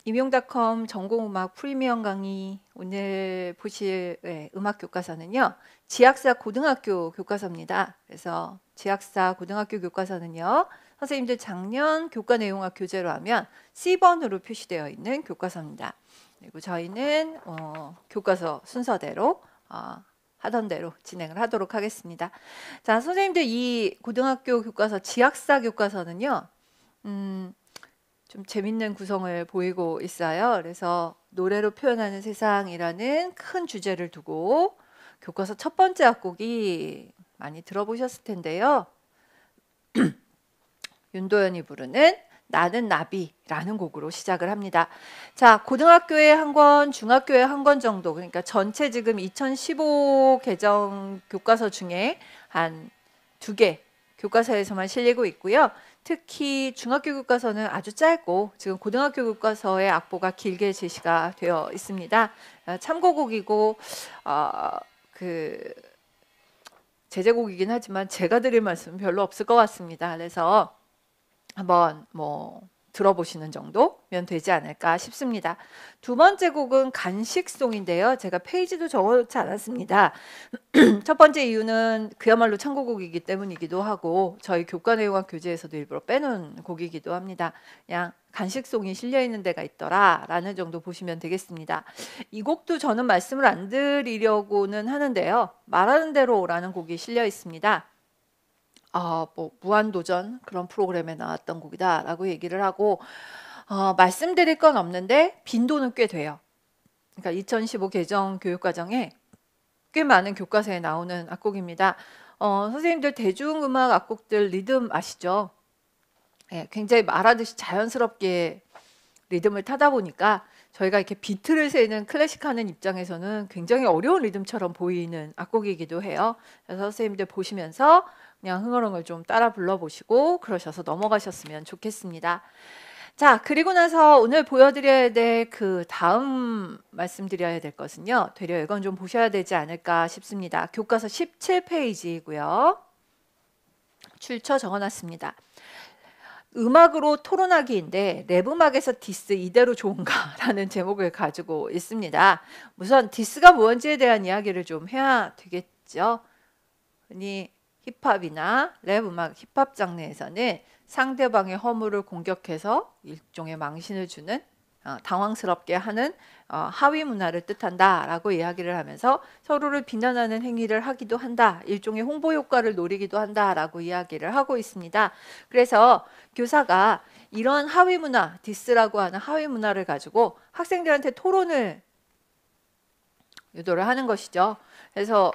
임용닷컴 전공음악 프리미엄 강의 오늘 보실 음악 교과서는요. 지학사 고등학교 교과서입니다. 그래서 지학사 고등학교 교과서는요. 선생님들 작년 교과 내용학 교재로 하면 C번으로 표시되어 있는 교과서입니다. 그리고 저희는 교과서 순서대로 하던 대로 진행을 하도록 하겠습니다. 자, 선생님들 이 고등학교 교과서 지학사 교과서는요. 좀 재밌는 구성을 보이고 있어요. 그래서 노래로 표현하는 세상이라는 큰 주제를 두고 교과서 첫 번째 악곡이 많이 들어보셨을 텐데요. 윤도현이 부르는 나는 나비라는 곡으로 시작을 합니다. 자, 고등학교에 한 권, 중학교에 한 권 정도, 그러니까 전체 지금 2015 개정 교과서 중에 한 2개 교과서에서만 실리고 있고요. 특히 중학교 교과서는 아주 짧고 지금 고등학교 교과서의 악보가 길게 제시가 되어 있습니다. 참고곡이고 제재곡이긴 하지만 제가 드릴 말씀은 별로 없을 것 같습니다. 그래서 한번 들어보시는 정도면 되지 않을까 싶습니다. 두 번째 곡은 간식송인데요. 제가 페이지도 적어놓지 않았습니다. 첫 번째 이유는 그야말로 참고곡이기 때문이기도 하고 저희 교과 내용학 교재에서도 일부러 빼놓은 곡이기도 합니다. 그냥 간식송이 실려있는 데가 있더라 라는 정도 보시면 되겠습니다. 이 곡도 저는 말씀을 안 드리려고는 하는데요. 말하는 대로 라는 곡이 실려 있습니다. 무한도전 그런 프로그램에 나왔던 곡이다 라고 얘기를 하고 말씀드릴 건 없는데 빈도는 꽤 돼요. 그러니까 2015 개정 교육과정에 꽤 많은 교과서에 나오는 악곡입니다. 선생님들 대중음악 악곡들 리듬 아시죠? 예, 굉장히 말하듯이 자연스럽게 리듬을 타다 보니까 저희가 이렇게 비트를 세는 클래식 하는 입장에서는 굉장히 어려운 리듬처럼 보이는 악곡이기도 해요. 그래서 선생님들 보시면서 그냥 흥얼흥얼 좀 따라 불러보시고 그러셔서 넘어가셨으면 좋겠습니다. 자, 그리고 나서 오늘 보여드려야 될 그 다음 말씀드려야 될 것은요. 되려 이건 좀 보셔야 되지 않을까 싶습니다. 교과서 17페이지이고요. 출처 적어놨습니다. 음악으로 토론하기인데 랩음악에서 디스 이대로 좋은가라는 제목을 가지고 있습니다. 우선 디스가 뭔지에 대한 이야기를 좀 해야 되겠죠. 흔히 힙합이나 랩음악, 힙합 장르에서는 상대방의 허물을 공격해서 일종의 망신을 주는 당황스럽게 하는 하위 문화를 뜻한다 라고 이야기를 하면서 서로를 비난하는 행위를 하기도 한다. 일종의 홍보 효과를 노리기도 한다 라고 이야기를 하고 있습니다. 그래서 교사가 이런 하위 문화, 디스라고 하는 하위 문화를 가지고 학생들한테 토론을 유도를 하는 것이죠. 그래서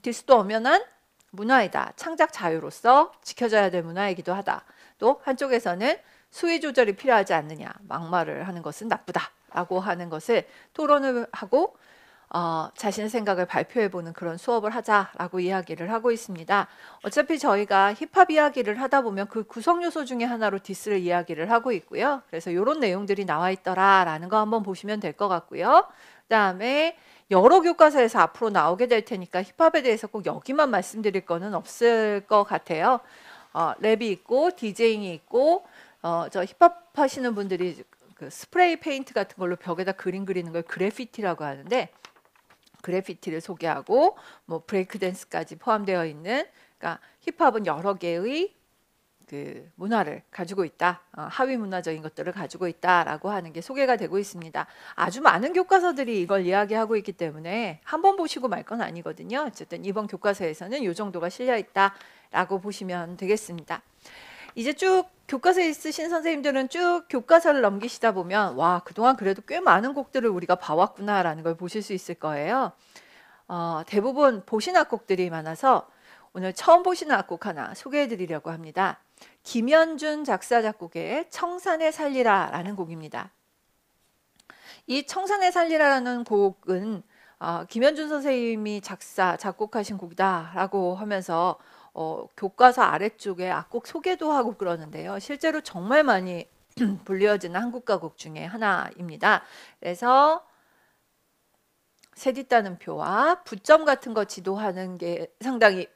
디스도 엄연한 문화이다. 창작 자유로서 지켜져야 될 문화이기도 하다. 또 한쪽에서는 수위 조절이 필요하지 않느냐. 막말을 하는 것은 나쁘다. 라고 하는 것을 토론을 하고 자신의 생각을 발표해보는 그런 수업을 하자라고 이야기를 하고 있습니다. 어차피 저희가 힙합 이야기를 하다 보면 그 구성 요소 중에 하나로 디스를 이야기를 하고 있고요. 그래서 이런 내용들이 나와 있더라라는 거 한번 보시면 될 것 같고요. 그 다음에 여러 교과서에서 앞으로 나오게 될 테니까 힙합에 대해서 꼭 여기만 말씀드릴 거는 없을 것 같아요. 랩이 있고 디제잉이 있고 저 힙합 하시는 분들이 그 스프레이 페인트 같은 걸로 벽에다 그림 그리는 걸 그래피티라고 하는데 그래피티를 소개하고 브레이크 댄스까지 포함되어 있는, 그러니까 힙합은 여러 개의 그 문화를 가지고 있다. 하위 문화적인 것들을 가지고 있다라고 하는 게 소개가 되고 있습니다. 아주 많은 교과서들이 이걸 이야기하고 있기 때문에 한번 보시고 말 건 아니거든요. 어쨌든 이번 교과서에서는 이 정도가 실려 있다라고 보시면 되겠습니다. 이제 쭉 교과서에 있으신 선생님들은 쭉 교과서를 넘기시다 보면 와, 그동안 그래도 꽤 많은 곡들을 우리가 봐왔구나라는 걸 보실 수 있을 거예요. 대부분 보신 악곡들이 많아서 오늘 처음 보시는 악곡 하나 소개해 드리려고 합니다. 김현준 작사 작곡의 청산에 살리라 라는 곡입니다. 이 청산에 살리라라는 곡은 김현준 선생님이 작곡하신 곡이다 라고 하면서 교과서 아래쪽에 악곡 소개도 하고 그러는데요. 실제로 정말 많이 불리어지는 한국가곡 중에 하나입니다. 그래서 세뒷 따는표와 부점 같은 거 지도하는 게 상당히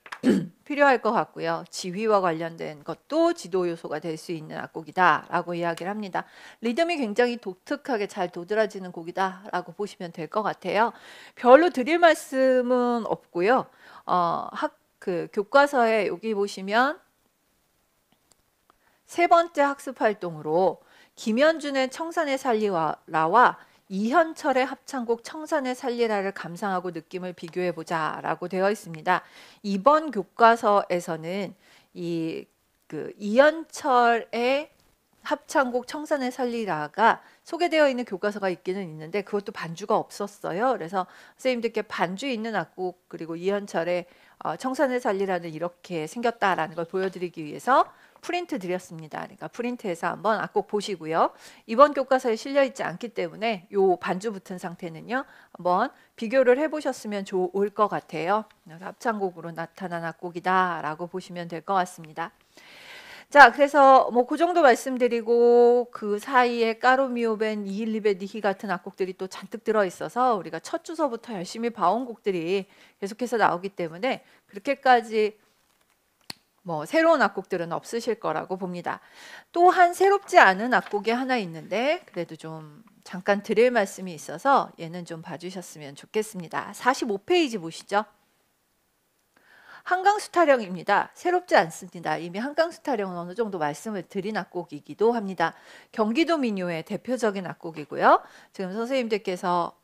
필요할 것 같고요. 지휘와 관련된 것도 지도 요소가 될 수 있는 악곡이다라고 이야기를 합니다. 리듬이 굉장히 독특하게 잘 도드라지는 곡이다라고 보시면 될 것 같아요. 별로 드릴 말씀은 없고요. 교과서에 여기 보시면 세 번째 학습 활동으로 김현준의 청산의 살리라와 이현철의 합창곡 청산의 살리라를 감상하고 느낌을 비교해 보자 라고 되어 있습니다. 이번 교과서에서는 이현철의 합창곡 청산의 살리라가 소개되어 있는 교과서가 있기는 있는데 그것도 반주가 없었어요. 그래서 선생님들께 반주 있는 악곡 그리고 이현철의 청산의 살리라는 이렇게 생겼다라는 걸 보여드리기 위해서 프린트 드렸습니다. 그러니까 프린트해서 한번 악곡 보시고요. 이번 교과서에 실려 있지 않기 때문에 요 반주 붙은 상태는요. 한번 비교를 해보셨으면 좋을 것 같아요. 합창곡으로 나타난 악곡이다라고 보시면 될 것 같습니다. 자, 그래서 뭐 그 정도 말씀드리고 그 사이에 까로미오벤, 이힐리베 니히 같은 악곡들이 또 잔뜩 들어 있어서 우리가 첫 주서부터 열심히 봐온 곡들이 계속해서 나오기 때문에 그렇게까지 뭐 새로운 악곡들은 없으실 거라고 봅니다. 또한 새롭지 않은 악곡이 하나 있는데 그래도 좀 잠깐 드릴 말씀이 있어서 얘는 좀 봐주셨으면 좋겠습니다. 45페이지 보시죠. 한강수 타령입니다. 새롭지 않습니다. 이미 한강수 타령은 어느 정도 말씀을 드린 악곡이기도 합니다. 경기도 민요의 대표적인 악곡이고요. 지금 선생님들께서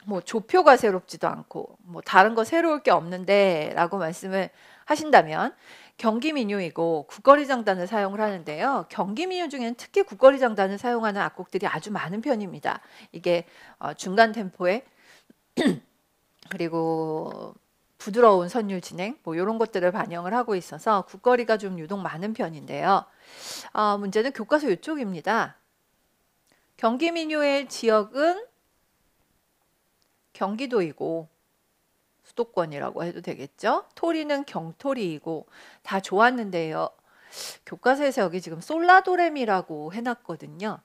뭐 조표가 새롭지도 않고 뭐 다른 거 새로울 게 없는데 라고 말씀을 하신다면 경기민요이고 국거리 장단을 사용을 하는데요. 경기민요 중에는 특히 국거리 장단을 사용하는 악곡들이 아주 많은 편입니다. 이게 중간 템포에 그리고 부드러운 선율 진행 뭐 이런 것들을 반영을 하고 있어서 국거리가 좀 유독 많은 편인데요. 문제는 교과서 이쪽입니다. 경기민요의 지역은 경기도이고 수도권이라고 해도 되겠죠. 토리는 경토리이고 다 좋았는데요. 교과서에서 여기 지금 솔라도레미라고 해놨거든요.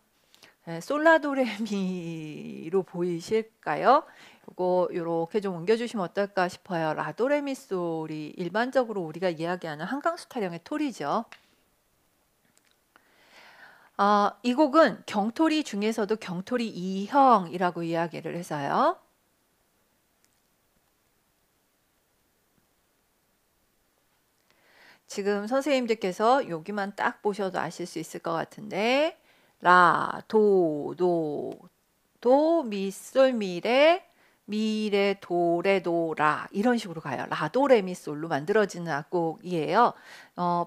솔라도레미로 보이실까요? 이거 이렇게 좀 옮겨주시면 어떨까 싶어요. 라도레미솔이 일반적으로 우리가 이야기하는 한강수 타령의 토리죠. 이 곡은 경토리 중에서도 경토리 2형이라고 이야기를 해서요. 지금 선생님들께서 여기만 딱 보셔도 아실 수 있을 것 같은데 라, 도, 미, 솔, 미레, 미레, 도레, 도, 라 이런 식으로 가요. 라, 도, 레, 미, 솔로 만들어지는 악곡이에요.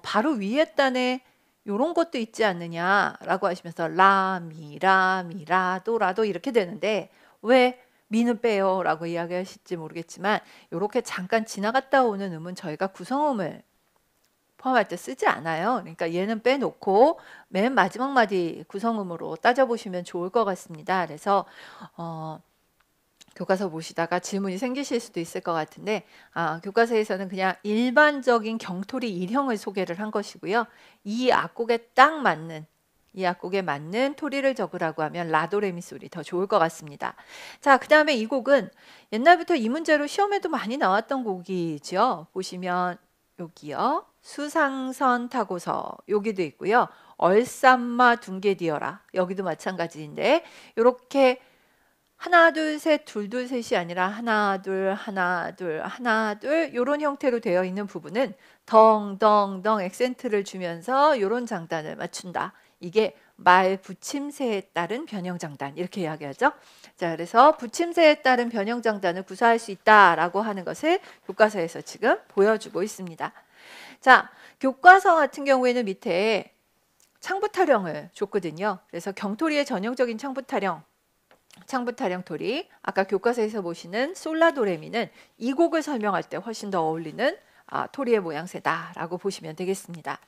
바로 위에 단에 요런 것도 있지 않느냐라고 하시면서 라, 미, 라, 미, 라, 도, 라, 도 이렇게 되는데 왜 미는 빼요 라고 이야기하실지 모르겠지만 이렇게 잠깐 지나갔다 오는 음은 저희가 구성음을 포함할 때 쓰지 않아요. 그러니까 얘는 빼놓고 맨 마지막 마디 구성음으로 따져보시면 좋을 것 같습니다. 그래서 교과서 보시다가 질문이 생기실 수도 있을 것 같은데 교과서에서는 그냥 일반적인 경토리 1형을 소개를 한 것이고요. 이 악곡에 딱 맞는 이 악곡에 맞는 토리를 적으라고 하면 라도레미솔이 더 좋을 것 같습니다. 자, 그 다음에 이 곡은 옛날부터 이 문제로 시험에도 많이 나왔던 곡이죠. 보시면 여기요. 수상선 타고서 여기도 있고요. 얼쌈마 둥게디어라 여기도 마찬가지인데 이렇게 하나 둘 셋 둘 둘 셋이 아니라 하나 둘 하나 둘 하나 둘 이런 형태로 되어 있는 부분은 덩덩덩 액센트를 주면서 이런 장단을 맞춘다. 이게 말 붙임새에 따른 변형장단 이렇게 이야기하죠. 자, 그래서 붙임새에 따른 변형장단을 구사할 수 있다라고 하는 것을 교과서에서 지금 보여주고 있습니다. 자, 교과서 같은 경우에는 밑에 창부타령을 줬거든요. 그래서 경토리의 전형적인 창부타령 토리 아까 교과서에서 보시는 솔라도레미는 이 곡을 설명할 때 훨씬 더 어울리는 토리의 모양새다라고 보시면 되겠습니다.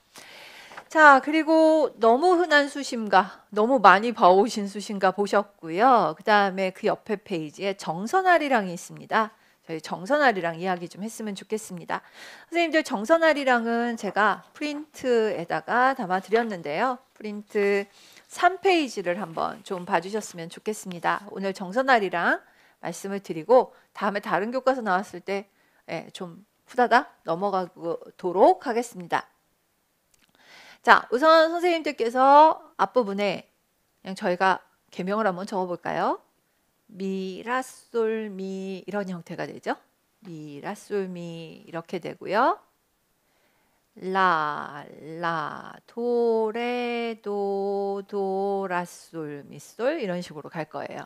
자, 그리고 너무 흔한 수심가, 너무 많이 봐오신 수심가 보셨고요. 그 다음에 그 옆에 페이지에 정선아리랑이 있습니다. 저희 정선아리랑 이야기 좀 했으면 좋겠습니다. 선생님들 정선아리랑은 제가 프린트에다가 담아드렸는데요. 프린트 3페이지를 한번 좀 봐주셨으면 좋겠습니다. 오늘 정선아리랑 말씀을 드리고 다음에 다른 교과서 나왔을 때 좀 후다닥 넘어가도록 하겠습니다. 자, 우선 선생님들께서 앞부분에 그냥 저희가 개명을 한번 적어볼까요? 미, 라, 솔, 미 이런 형태가 되죠. 미, 라, 솔, 미 이렇게 되고요. 라, 도, 레, 도, 라, 솔, 미, 솔 이런 식으로 갈 거예요.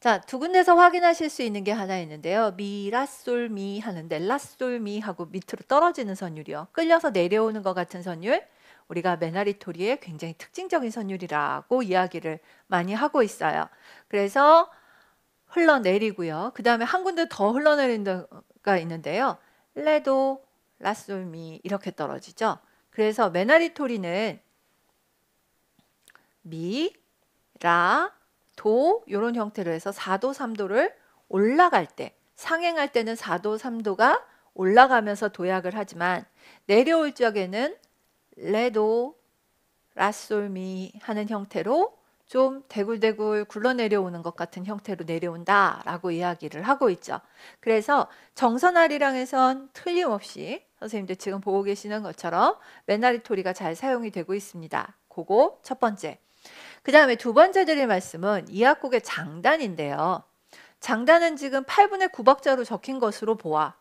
자, 두 군데서 확인하실 수 있는 게 하나 있는데요. 미, 라, 솔, 미 하는데 라, 솔, 미 하고 밑으로 떨어지는 선율이요. 끌려서 내려오는 것 같은 선율. 우리가 메나리토리의 굉장히 특징적인 선율이라고 이야기를 많이 하고 있어요. 그래서 흘러내리고요. 그 다음에 한 군데 더 흘러내리는 데가 있는데요. 레도, 라, 솔, 미 이렇게 떨어지죠. 그래서 메나리토리는 미, 라, 도 이런 형태로 해서 4도, 3도를 올라갈 때 상행할 때는 4도, 3도가 올라가면서 도약을 하지만 내려올 적에는 레도, 라, 솔, 미 하는 형태로 좀 대굴대굴 굴러내려오는 것 같은 형태로 내려온다라고 이야기를 하고 있죠. 그래서 정선아리랑에선 틀림없이 선생님들 지금 보고 계시는 것처럼 메나리토리가 잘 사용이 되고 있습니다. 그거 첫 번째. 그 다음에 두 번째 드릴 말씀은 이 악곡의 장단인데요. 장단은 지금 8분의 9박자로 적힌 것으로 보아.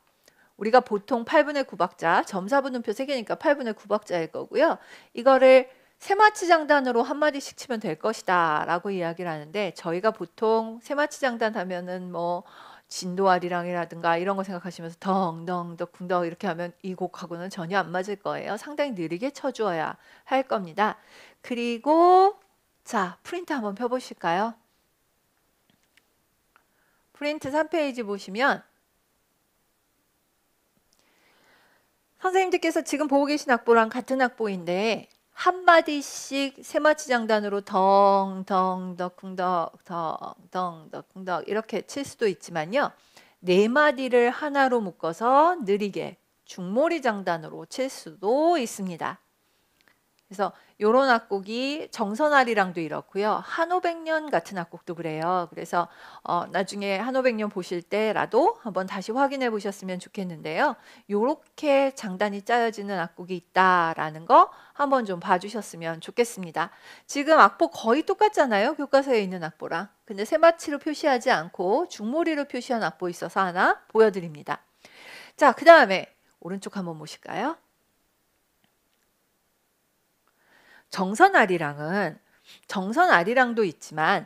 우리가 보통 8분의 9박자, 점사분음표 3개니까 8분의 9박자일 거고요. 이거를 세마치 장단으로 한마디씩 치면 될 것이다 라고 이야기를 하는데 저희가 보통 세마치 장단 하면은 뭐 진도아리랑이라든가 이런 거 생각하시면서 덩덩덕 궁덕 이렇게 하면 이 곡하고는 전혀 안 맞을 거예요. 상당히 느리게 쳐주어야 할 겁니다. 그리고 자, 프린트 한번 펴보실까요? 프린트 3페이지 보시면 선생님들께서 지금 보고 계신 악보랑 같은 악보인데 한마디씩 세마치 장단으로 덩덩덕 궁덕 덩덩덕 궁덕 이렇게 칠 수도 있지만요. 네 마디를 하나로 묶어서 느리게 중몰이 장단으로 칠 수도 있습니다. 그래서 요런 악곡이 정선아리랑도 이렇고요. 한오백년 같은 악곡도 그래요. 그래서 나중에 한오백년 보실 때라도 한번 다시 확인해 보셨으면 좋겠는데요. 요렇게 장단이 짜여지는 악곡이 있다라는 거 한번 좀 봐주셨으면 좋겠습니다. 지금 악보 거의 똑같잖아요. 교과서에 있는 악보랑. 근데 세마치로 표시하지 않고 중몰이로 표시한 악보 있어서 하나 보여드립니다. 자, 그 다음에 오른쪽 한번 보실까요? 정선아리랑도 있지만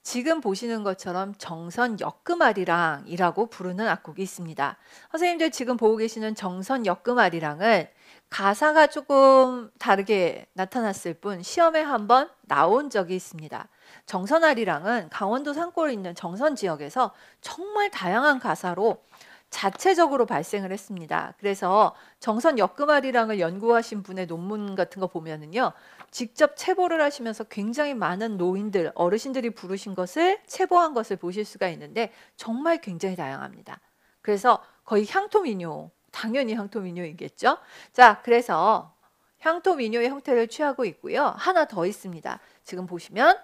지금 보시는 것처럼 정선역금아리랑이라고 부르는 악곡이 있습니다. 선생님들 지금 보고 계시는 정선역금아리랑은 가사가 조금 다르게 나타났을 뿐 시험에 한번 나온 적이 있습니다. 정선아리랑은 강원도 산골에 있는 정선 지역에서 정말 다양한 가사로 자체적으로 발생을 했습니다. 그래서 정선 역금아리랑을 연구하신 분의 논문 같은 거 보면은요. 직접 체보를 하시면서 굉장히 많은 노인들, 어르신들이 부르신 것을 체보한 것을 보실 수가 있는데 정말 굉장히 다양합니다. 그래서 거의 향토민요, 당연히 향토민요이겠죠. 자, 그래서 향토민요의 형태를 취하고 있고요. 하나 더 있습니다. 지금 보시면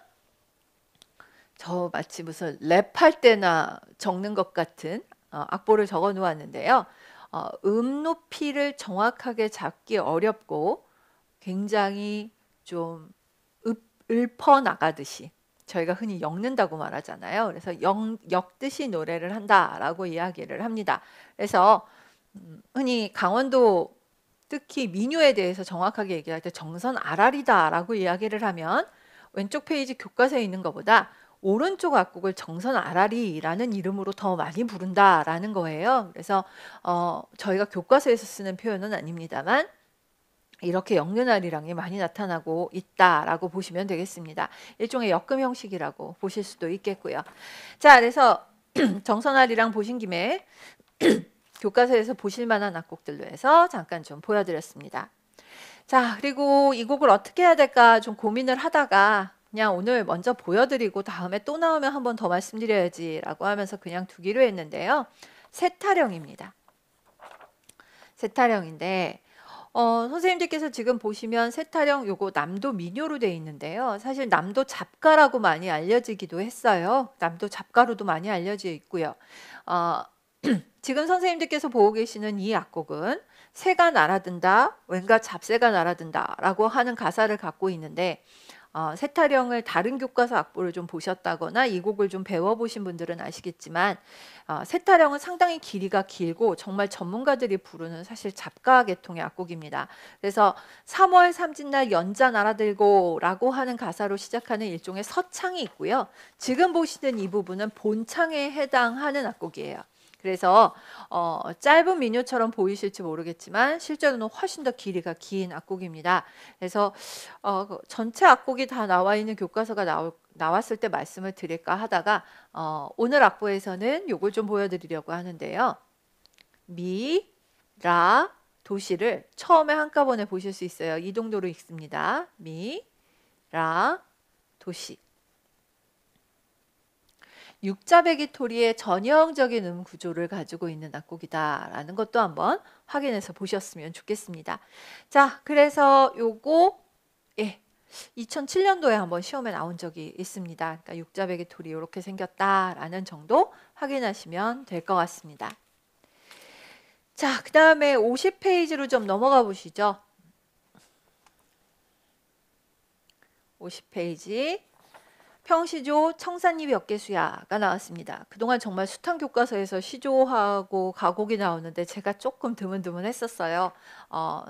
저 마치 무슨 랩할 때나 적는 것 같은 악보를 적어 놓았는데요. 높이를 정확하게 잡기 어렵고 굉장히 좀 읊어 나가듯이 저희가 흔히 엮는다고 말하잖아요. 그래서 엮듯이 노래를 한다라고 이야기를 합니다. 그래서 흔히 강원도 특히 민요에 대해서 정확하게 얘기할 때 정선 아라리다라고 이야기를 하면 왼쪽 페이지 교과서에 있는 것보다 오른쪽 악곡을 정선 아라리라는 이름으로 더 많이 부른다라는 거예요. 그래서 저희가 교과서에서 쓰는 표현은 아닙니다만 이렇게 엮는 아리랑이 많이 나타나고 있다라고 보시면 되겠습니다. 일종의 엮음 형식이라고 보실 수도 있겠고요. 자, 그래서 정선 아리랑 보신 김에 교과서에서 보실 만한 악곡들로 해서 잠깐 좀 보여드렸습니다. 자, 그리고 이 곡을 어떻게 해야 될까 좀 고민을 하다가 그냥 오늘 먼저 보여드리고 다음에 또 나오면 한 번 더 말씀드려야지 라고 하면서 그냥 두기로 했는데요. 세타령입니다. 세타령인데 선생님들께서 지금 보시면 세타령 요거 남도 민요로 되어 있는데요. 사실 남도 잡가라고 많이 알려지기도 했어요. 남도 잡가로도 많이 알려져 있고요. 지금 선생님들께서 보고 계시는 이 악곡은 새가 날아든다, 왠가 잡새가 날아든다 라고 하는 가사를 갖고 있는데 세타령을 다른 교과서 악보를 좀 보셨다거나 이 곡을 좀 배워보신 분들은 아시겠지만 세타령은 상당히 길이가 길고 정말 전문가들이 부르는 사실 잡가 계통의 악곡입니다. 그래서 3월 삼진날 연자 날아들고 라고 하는 가사로 시작하는 일종의 서창이 있고요. 지금 보시는 이 부분은 본창에 해당하는 악곡이에요. 그래서 짧은 민요처럼 보이실지 모르겠지만 실제로는 훨씬 더 길이가 긴 악곡입니다. 그래서 전체 악곡이 다 나와 있는 교과서가 나왔을 때 말씀을 드릴까 하다가 오늘 악보에서는 요걸 좀 보여드리려고 하는데요. 미, 라, 도시를 처음에 한꺼번에 보실 수 있어요. 이동도로 읽습니다. 미, 라, 도시. 육자배기토리의 전형적인 구조를 가지고 있는 악곡이다라는 것도 한번 확인해서 보셨으면 좋겠습니다. 자, 그래서 요거 2007년도에 한번 시험에 나온 적이 있습니다. 그러니까 육자배기토리 이렇게 생겼다라는 정도 확인하시면 될 것 같습니다. 자, 그 다음에 50페이지로 좀 넘어가 보시죠. 50페이지. 평시조 청산리 벽계수야가 나왔습니다. 그동안 정말 숱한 교과서에서 시조하고 가곡이 나오는데 제가 조금 드문드문했었어요.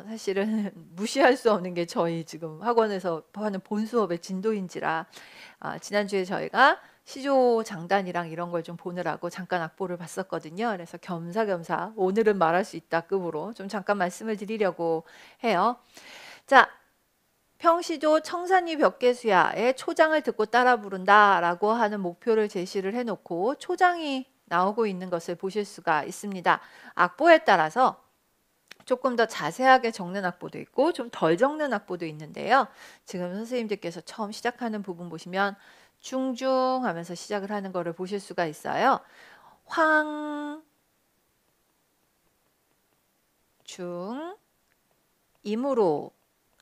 사실은 무시할 수 없는 게 저희 지금 학원에서 하는 본 수업의 진도인지라 지난주에 저희가 시조 장단이랑 이런 걸 좀 보느라고 잠깐 악보를 봤었거든요. 그래서 겸사겸사 오늘은 말할 수 있다 급으로 좀 잠깐 말씀을 드리려고 해요. 자, 평시조 청산리 벽계수야의 초장을 듣고 따라 부른다라고 하는 목표를 제시를 해놓고 초장이 나오고 있는 것을 보실 수가 있습니다. 악보에 따라서 조금 더 자세하게 적는 악보도 있고 좀 덜 적는 악보도 있는데요. 지금 선생님들께서 처음 시작하는 부분 보시면 중중 하면서 시작을 하는 거를 보실 수가 있어요. 황, 중, 임으로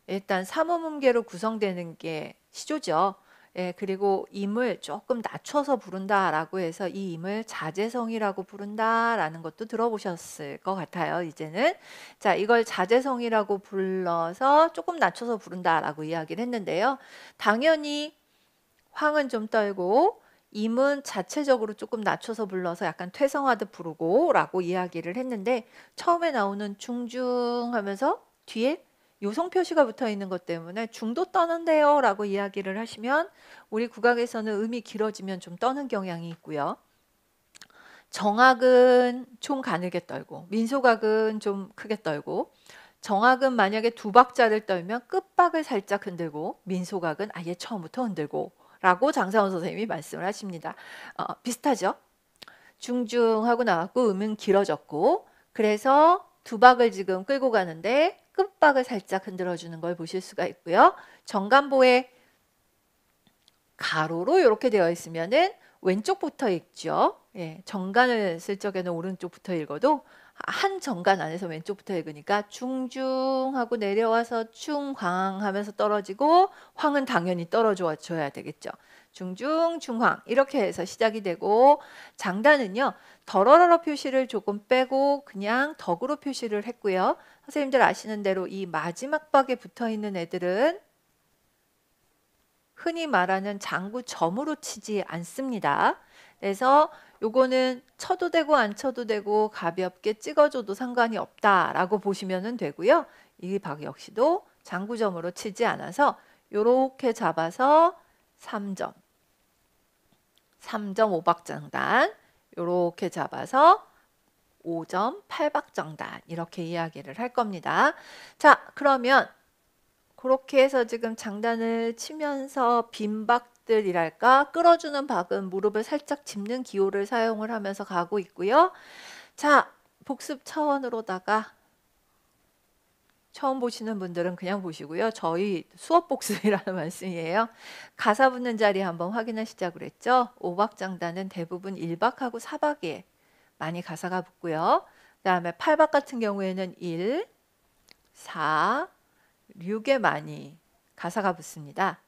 일단 삼음음계로 구성되는 게 시조죠. 예, 그리고 임을 조금 낮춰서 부른다라고 해서 이 임을 자제성이라고 부른다라는 것도 들어보셨을 것 같아요. 이제는 자, 이걸 자제성이라고 불러서 조금 낮춰서 부른다라고 이야기를 했는데요. 당연히 황은 좀 떨고 임은 자체적으로 조금 낮춰서 불러서 약간 퇴성하듯 부르고 라고 이야기를 했는데 처음에 나오는 중중 하면서 뒤에 요성 표시가 붙어 있는 것 때문에 중도 떠는데요 라고 이야기를 하시면 우리 국악에서는 음이 길어지면 좀 떠는 경향이 있고요. 정악은 좀 가늘게 떨고 민소각은 좀 크게 떨고 정악은 만약에 두 박자를 떨면 끝박을 살짝 흔들고 민소각은 아예 처음부터 흔들고 라고 장사원 선생님이 말씀을 하십니다. 비슷하죠? 중중하고 나왔고 음은 길어졌고 그래서 두 박을 지금 끌고 가는데 끝박을 살짝 흔들어주는 걸 보실 수가 있고요. 정간보에 가로로 이렇게 되어 있으면은 왼쪽부터 읽죠. 예, 정간을 쓸 적에는 오른쪽부터 읽어도 한 정간 안에서 왼쪽부터 읽으니까 중중하고 내려와서 중황 하면서 떨어지고 황은 당연히 떨어져 줘야 되겠죠. 중중 중황 이렇게 해서 시작이 되고 장단은요. 덜어러러 표시를 조금 빼고 그냥 덕으로 표시를 했고요. 선생님들 아시는 대로 이 마지막 박에 붙어 있는 애들은 흔히 말하는 장구점으로 치지 않습니다. 그래서 요거는 쳐도 되고 안 쳐도 되고 가볍게 찍어줘도 상관이 없다라고 보시면 되고요. 이 박 역시도 장구점으로 치지 않아서 요렇게 잡아서 3점, 3.5박 장단 요렇게 잡아서 5점 8박 장단 이렇게 이야기를 할 겁니다. 자, 그러면 그렇게 해서 지금 장단을 치면서 빈박들이랄까 끌어주는 박은 무릎을 살짝 짚는 기호를 사용을 하면서 가고 있고요. 자, 복습 차원으로다가 처음 보시는 분들은 그냥 보시고요. 저희 수업 복습이라는 말씀이에요. 가사 붙는 자리 한번 확인하시자고 그랬죠. 5박 장단은 대부분 1박하고 4박에 많이 가사가 붙고요. 그 다음에 8박 같은 경우에는 1, 4, 6에 많이 가사가 붙습니다.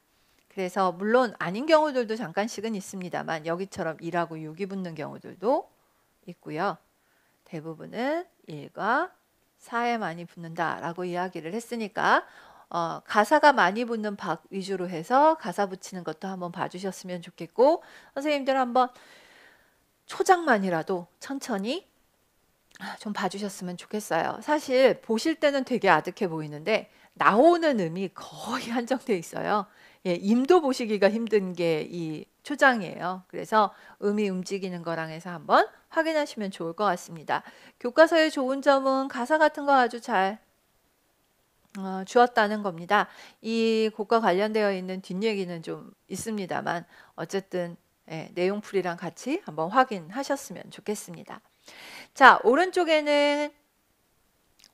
그래서 물론 아닌 경우들도 잠깐씩은 있습니다만 여기처럼 1하고 6이 붙는 경우들도 있고요. 대부분은 1과 4에 많이 붙는다라고 이야기를 했으니까 가사가 많이 붙는 박 위주로 해서 가사 붙이는 것도 한번 봐주셨으면 좋겠고, 선생님들 한번 초장만이라도 천천히 좀 봐주셨으면 좋겠어요. 사실 보실 때는 되게 아득해 보이는데 나오는 음이 거의 한정돼 있어요. 예, 임도 보시기가 힘든 게 이 초장이에요. 그래서 음이 움직이는 거랑 해서 한번 확인하시면 좋을 것 같습니다. 교과서의 좋은 점은 가사 같은 거 아주 잘 주었다는 겁니다. 이 곡과 관련되어 있는 뒷얘기는 좀 있습니다만 어쨌든 내용풀이랑 같이 한번 확인하셨으면 좋겠습니다. 자, 오른쪽에는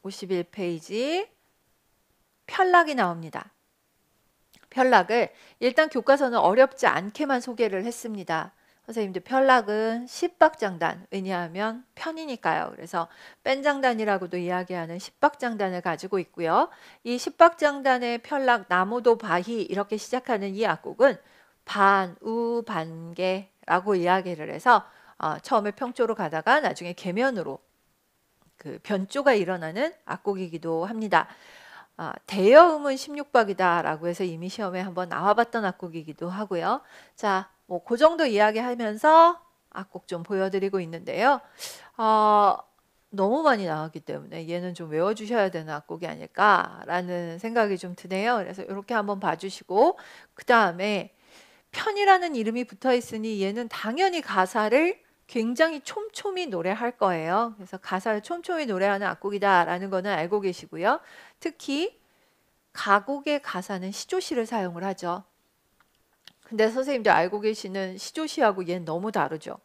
51페이지 편락이 나옵니다. 편락을 일단 교과서는 어렵지 않게만 소개를 했습니다. 선생님들 편락은 10박장단, 왜냐하면 편이니까요. 그래서 뺀장단이라고도 이야기하는 10박장단을 가지고 있고요. 이 10박장단의 편락, 나무도 바희 이렇게 시작하는 이 악곡은 반, 우, 반개라고 이야기를 해서 처음에 평조로 가다가 나중에 계면으로 그 변조가 일어나는 악곡이기도 합니다. 대여음은 16박이다 라고 해서 이미 시험에 한번 나와봤던 악곡이기도 하고요. 자, 뭐 그 정도 이야기하면서 악곡 좀 보여드리고 있는데요. 너무 많이 나왔기 때문에 얘는 좀 외워주셔야 되는 악곡이 아닐까라는 생각이 좀 드네요. 그래서 이렇게 한번 봐주시고, 그 다음에 편이라는 이름이 붙어 있으니 얘는 당연히 가사를 굉장히 촘촘히 노래할 거예요. 그래서 가사를 촘촘히 노래하는 악곡이다라는 거는 알고 계시고요. 특히 가곡의 가사는 시조시를 사용을 하죠. 근데 선생님들 알고 계시는 시조시하고 얘는 너무 다르죠.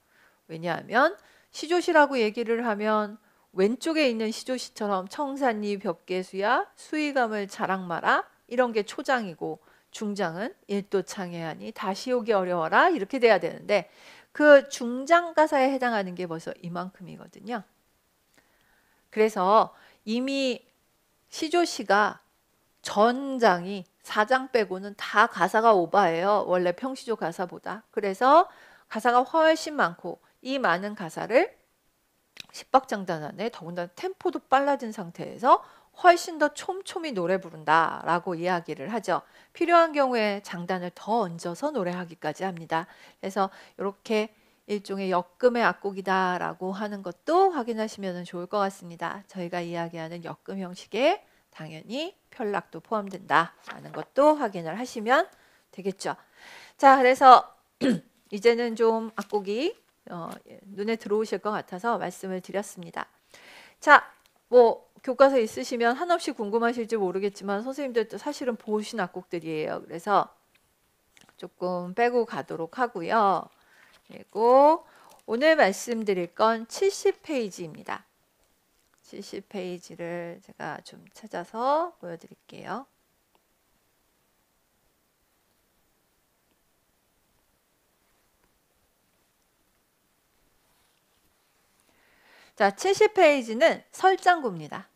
왜냐하면 시조시라고 얘기를 하면 왼쪽에 있는 시조시처럼 청산리 벽계수야 수위감을 자랑 마라 이런 게 초장이고, 중장은 일도 창해하니 다시 오기 어려워라 이렇게 돼야 되는데 그 중장 가사에 해당하는 게 벌써 이만큼이거든요. 그래서 이미 시조시가 전장이 4장 빼고는 다 가사가 오버예요. 원래 평시조 가사보다. 그래서 가사가 훨씬 많고 이 많은 가사를 10박장단 안에 더군다나 템포도 빨라진 상태에서 훨씬 더 촘촘히 노래 부른다라고 이야기를 하죠. 필요한 경우에 장단을 더 얹어서 노래하기까지 합니다. 그래서 이렇게 일종의 역금의 악곡이다라고 하는 것도 확인하시면 좋을 것 같습니다. 저희가 이야기하는 역금 형식에 당연히 편락도 포함된다라는 것도 확인을 하시면 되겠죠. 자, 그래서 이제는 좀 악곡이 눈에 들어오실 것 같아서 말씀을 드렸습니다. 자, 뭐 교과서 있으시면 한없이 궁금하실지 모르겠지만 선생님들도 사실은 보신 악곡들이에요. 그래서 조금 빼고 가도록 하고요. 그리고 오늘 말씀드릴 건 70페이지입니다. 70페이지를 제가 좀 찾아서 보여드릴게요. 자, 70페이지는 설장구입니다.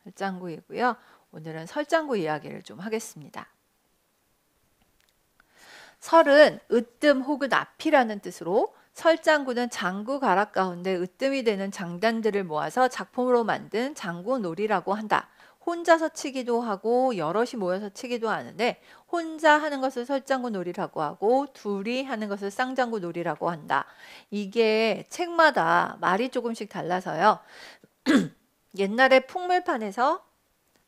설장구이고요. 오늘은 설장구 이야기를 좀 하겠습니다. 설은 으뜸 혹은 앞이라는 뜻으로 설장구는 장구 가락 가운데 으뜸이 되는 장단들을 모아서 작품으로 만든 장구놀이라고 한다. 혼자서 치기도 하고 여럿이 모여서 치기도 하는데 혼자 하는 것을 설장구놀이라고 하고 둘이 하는 것을 쌍장구놀이라고 한다. 이게 책마다 말이 조금씩 달라서요. 옛날에 풍물판에서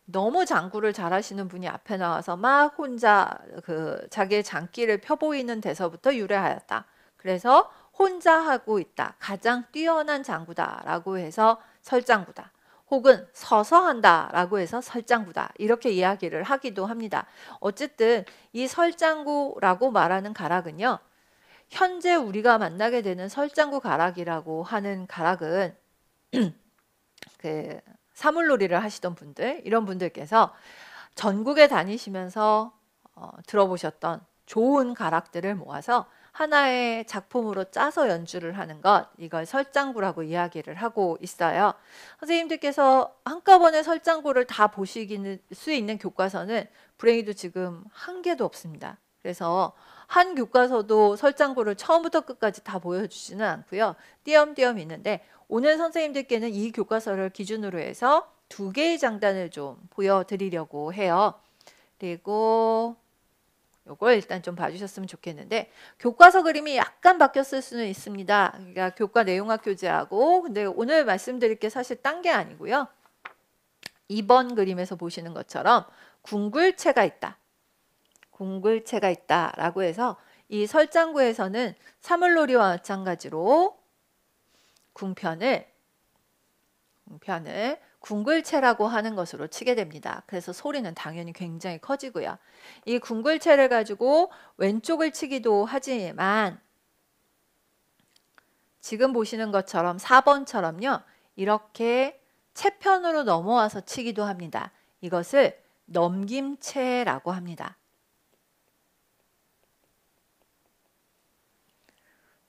너무 장구를 잘하시는 분이 앞에 나와서 막 혼자 그 자기의 장기를 펴보이는 데서부터 유래하였다. 그래서 혼자 하고 있다. 가장 뛰어난 장구다라고 해서 설장구다. 혹은 서서 한다라고 해서 설장구다. 이렇게 이야기를 하기도 합니다. 어쨌든 이 설장구라고 말하는 가락은요. 현재 우리가 만나게 되는 설장구 가락이라고 하는 가락은 그 사물놀이를 하시던 분들, 이런 분들께서 전국에 다니시면서 들어보셨던 좋은 가락들을 모아서 하나의 작품으로 짜서 연주를 하는 것, 이걸 설장구라고 이야기를 하고 있어요. 선생님들께서 한꺼번에 설장구를 다 보시길 수 있는 교과서는 불행히도 지금 한 개도 없습니다. 그래서 한 교과서도 설장구를 처음부터 끝까지 다 보여주지는 않고요. 띄엄띄엄 있는데 오늘 선생님들께는 이 교과서를 기준으로 해서 2개의 장단을 좀 보여드리려고 해요. 그리고 요걸 일단 좀 봐주셨으면 좋겠는데 교과서 그림이 약간 바뀌었을 수는 있습니다. 그러니까 교과 내용학 교재하고 근데 오늘 말씀드릴 게 사실 딴 게 아니고요. 2번 그림에서 보시는 것처럼 궁굴체가 있다. 궁굴체가 있다라고 해서 이 설장구에서는 사물놀이와 마찬가지로 궁편을 궁굴체라고 하는 것으로 치게 됩니다. 그래서 소리는 당연히 굉장히 커지고요. 이 궁굴체를 가지고 왼쪽을 치기도 하지만 지금 보시는 것처럼 4번처럼요. 이렇게 채편으로 넘어와서 치기도 합니다. 이것을 넘김체라고 합니다.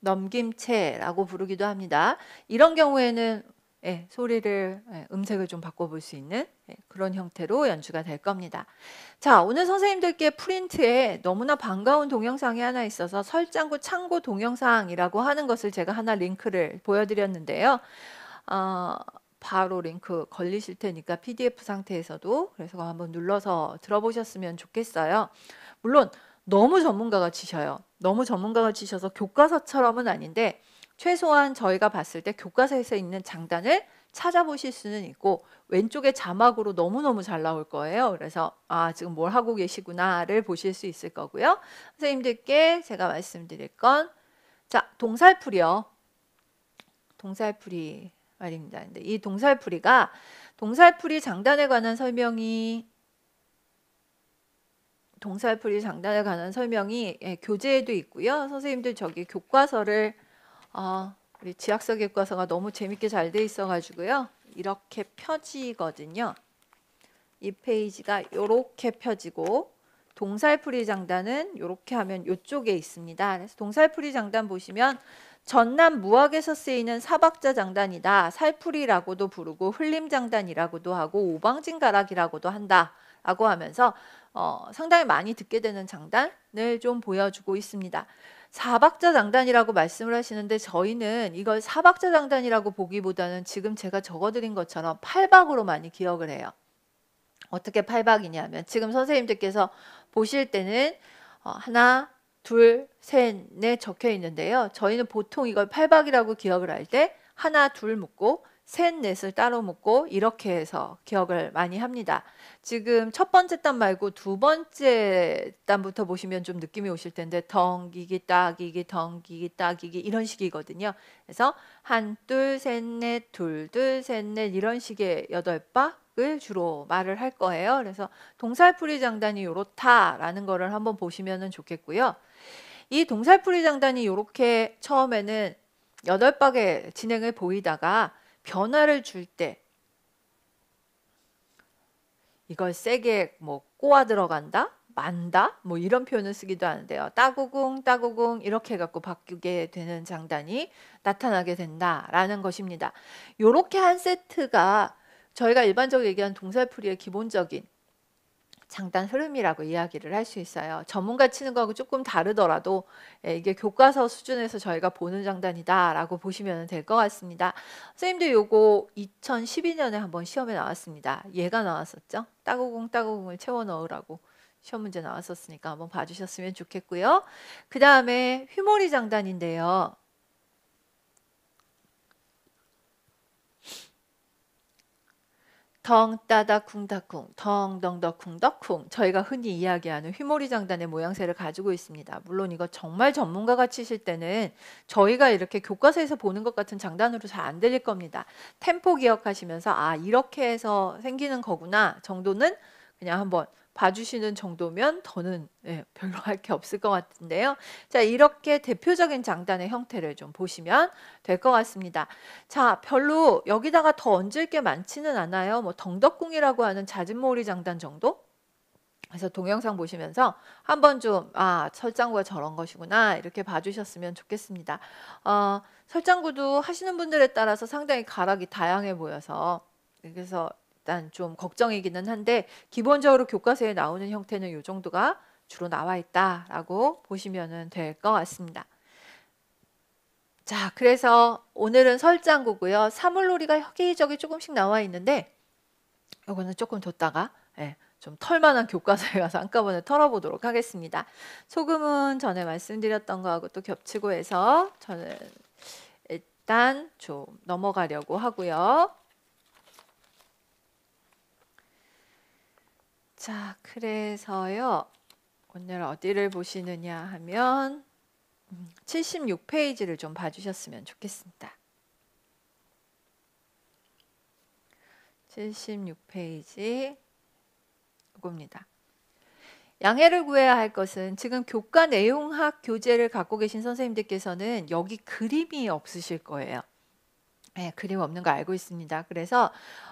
넘김체라고 부르기도 합니다. 이런 경우에는 소리를 음색을 좀 바꿔볼 수 있는 그런 형태로 연주가 될 겁니다. 자, 오늘 선생님들께 프린트에 너무나 반가운 동영상이 하나 있어서 설장구 참고 동영상이라고 하는 것을 제가 하나 링크를 보여드렸는데요. 바로 링크 걸리실 테니까 PDF 상태에서도 그래서 한번 눌러서 들어보셨으면 좋겠어요. 물론 너무 전문가가 치셔요. 너무 전문가가 치셔서 교과서처럼은 아닌데 최소한 저희가 봤을 때 교과서에서 있는 장단을 찾아보실 수는 있고 왼쪽에 자막으로 너무너무 잘 나올 거예요. 그래서 지금 뭘 하고 계시구나를 보실 수 있을 거고요. 선생님들께 제가 말씀드릴 건 자, 동살풀이요. 동살풀이 말입니다. 근데 이 동살풀이가 동살풀이 장단에 관한 설명이 교재에도 있고요. 선생님들 저기 교과서를 우리 지학서 교과서가 너무 재밌게 잘 돼 있어 가지고요. 이렇게 펴지거든요. 이 페이지가 이렇게 펴지고 동살풀이 장단은 이렇게 하면 이쪽에 있습니다. 그래서 동살풀이 장단 보시면 전남 무학에서 쓰이는 사박자 장단이다. 살풀이라고도 부르고 흘림장단이라고도 하고 오방진가락이라고도 한다. 라고 하면서 상당히 많이 듣게 되는 장단을 좀 보여주고 있습니다. 사박자 장단이라고 말씀을 하시는데 저희는 이걸 사박자 장단이라고 보기보다는 지금 제가 적어드린 것처럼 8박으로 많이 기억을 해요. 어떻게 8박이냐면 지금 선생님들께서 보실 때는 하나, 둘, 셋, 넷 적혀 있는데요. 저희는 보통 이걸 8박이라고 기억을 할 때 하나, 둘 묶고 셋, 넷을 따로 묶고 이렇게 해서 기억을 많이 합니다. 지금 첫 번째 단 말고 두 번째 단부터 보시면 좀 느낌이 오실 텐데 덩기기 따기기 덩기기 따기기 이런 식이거든요. 그래서 한, 둘, 셋, 넷, 둘, 둘, 셋, 넷 이런 식의 8박을 주로 말을 할 거예요. 그래서 동살풀이 장단이 요렇다라는 거를 한번 보시면 좋겠고요. 이 동살풀이 장단이 이렇게 처음에는 8박의 진행을 보이다가 변화를 줄 때 이걸 세게 뭐 꼬아 들어간다, 만다 뭐 이런 표현을 쓰기도 하는데요. 따구궁 따구궁 이렇게 해갖고 바뀌게 되는 장단이 나타나게 된다라는 것입니다. 이렇게 한 세트가 저희가 일반적으로 얘기하는 동살풀이의 기본적인 장단 흐름이라고 이야기를 할 수 있어요. 전문가 치는 거하고 조금 다르더라도 이게 교과서 수준에서 저희가 보는 장단이다 라고 보시면 될 것 같습니다. 선생님들 요거 2012년에 한번 시험에 나왔습니다. 얘가 나왔었죠. 따구궁 따구궁을 채워 넣으라고 시험 문제 나왔었으니까 한번 봐주셨으면 좋겠고요. 그 다음에 휘몰이 장단인데요. 덩 따다 쿵다쿵 덩덩더 쿵더쿵 저희가 흔히 이야기하는 휘몰이 장단의 모양새를 가지고 있습니다. 물론 이거 정말 전문가가 치실 때는 저희가 이렇게 교과서에서 보는 것 같은 장단으로 잘 안 들릴 겁니다. 템포 기억하시면서 이렇게 해서 생기는 거구나 정도는 그냥 한번 봐주시는 정도면 더는 별로 할 게 없을 것 같은데요. 자, 이렇게 대표적인 장단의 형태를 좀 보시면 될 것 같습니다. 자, 별로 여기다가 더 얹을 게 많지는 않아요. 뭐 덩덕궁이라고 하는 잦은머리 장단 정도? 그래서 동영상 보시면서 한번 좀 설장구가 저런 것이구나 이렇게 봐주셨으면 좋겠습니다. 설장구도 하시는 분들에 따라서 상당히 가락이 다양해 보여서 그래서 일단 좀 걱정이기는 한데 기본적으로 교과서에 나오는 형태는 이 정도가 주로 나와 있다라고 보시면 될 것 같습니다. 자, 그래서 오늘은 설장구고요. 사물놀이가 여기저기 조금씩 나와 있는데 이거는 조금 뒀다가 좀 털만한 교과서에 가서 한꺼번에 털어보도록 하겠습니다. 소금은 전에 말씀드렸던 거하고 또 겹치고 해서 저는 일단 좀 넘어가려고 하고요. 자, 그래서요. 오늘 어디를 보시느냐 하면 76페이지를 좀 봐주셨으면 좋겠습니다. 76페이지 이겁니다. 양해를 구해야 할 것은 지금 교과 내용학 교재를 갖고 계신 선생님들께서는 여기 그림이 없으실 거예요. 네, 그림 없는 거 알고 있습니다. 그래서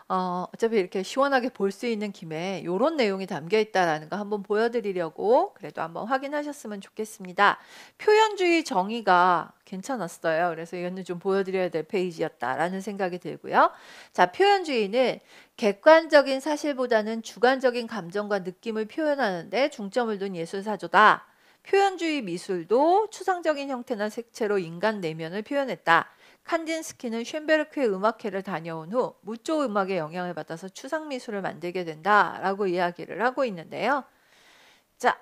어차피 이렇게 시원하게 볼 수 있는 김에 이런 내용이 담겨 있다라는 거 한번 보여드리려고 그래도 한번 확인하셨으면 좋겠습니다. 표현주의 정의가 괜찮았어요. 그래서 이거는 좀 보여드려야 될 페이지였다라는 생각이 들고요. 자, 표현주의는 객관적인 사실보다는 주관적인 감정과 느낌을 표현하는데 중점을 둔 예술사조다. 표현주의 미술도 추상적인 형태나 색채로 인간 내면을 표현했다. 칸딘스키는 쉔베르크의 음악회를 다녀온 후 무조 음악의 영향을 받아서 추상미술을 만들게 된다라고 이야기를 하고 있는데요. 자,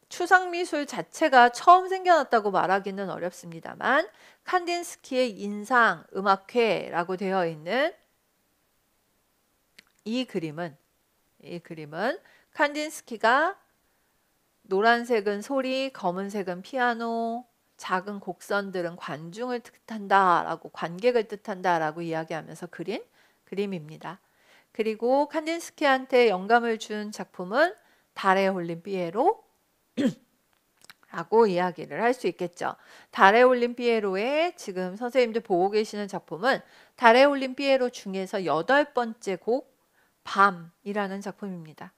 추상미술 자체가 처음 생겨났다고 말하기는 어렵습니다만 칸딘스키의 인상 음악회라고 되어 있는 이 그림은 칸딘스키가 노란색은 소리, 검은색은 피아노, 작은 곡선들은 관중을 뜻한다라고 관객을 뜻한다라고 이야기하면서 그린 그림입니다. 그리고 칸딘스키한테 영감을 준 작품은 달에 홀린 피에로 라고 이야기를 할 수 있겠죠. 달에 홀린 피에로의 지금 선생님들 보고 계시는 작품은 달에 홀린 피에로 중에서 8번째 곡 밤이라는 작품입니다.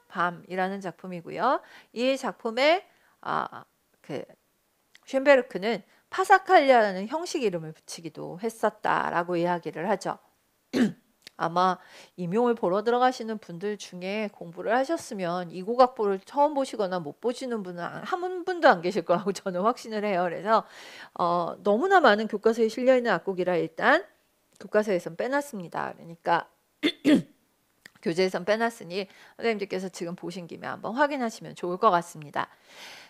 밤이라는 작품이고요. 이 작품에 쉔베르크는 파사칼리아라는 형식 이름을 붙이기도 했었다라고 이야기를 하죠. 아마 임용을 보러 들어가시는 분들 중에 공부를 하셨으면 이 곡악보를 처음 보시거나 못 보시는 분은 한 분도 안 계실 거라고 저는 확신을 해요. 그래서 너무나 많은 교과서에 실려있는 악곡이라 일단 교과서에선 빼놨습니다. 그러니까 교재에선 빼놨으니 선생님들께서 지금 보신 김에 한번 확인하시면 좋을 것 같습니다.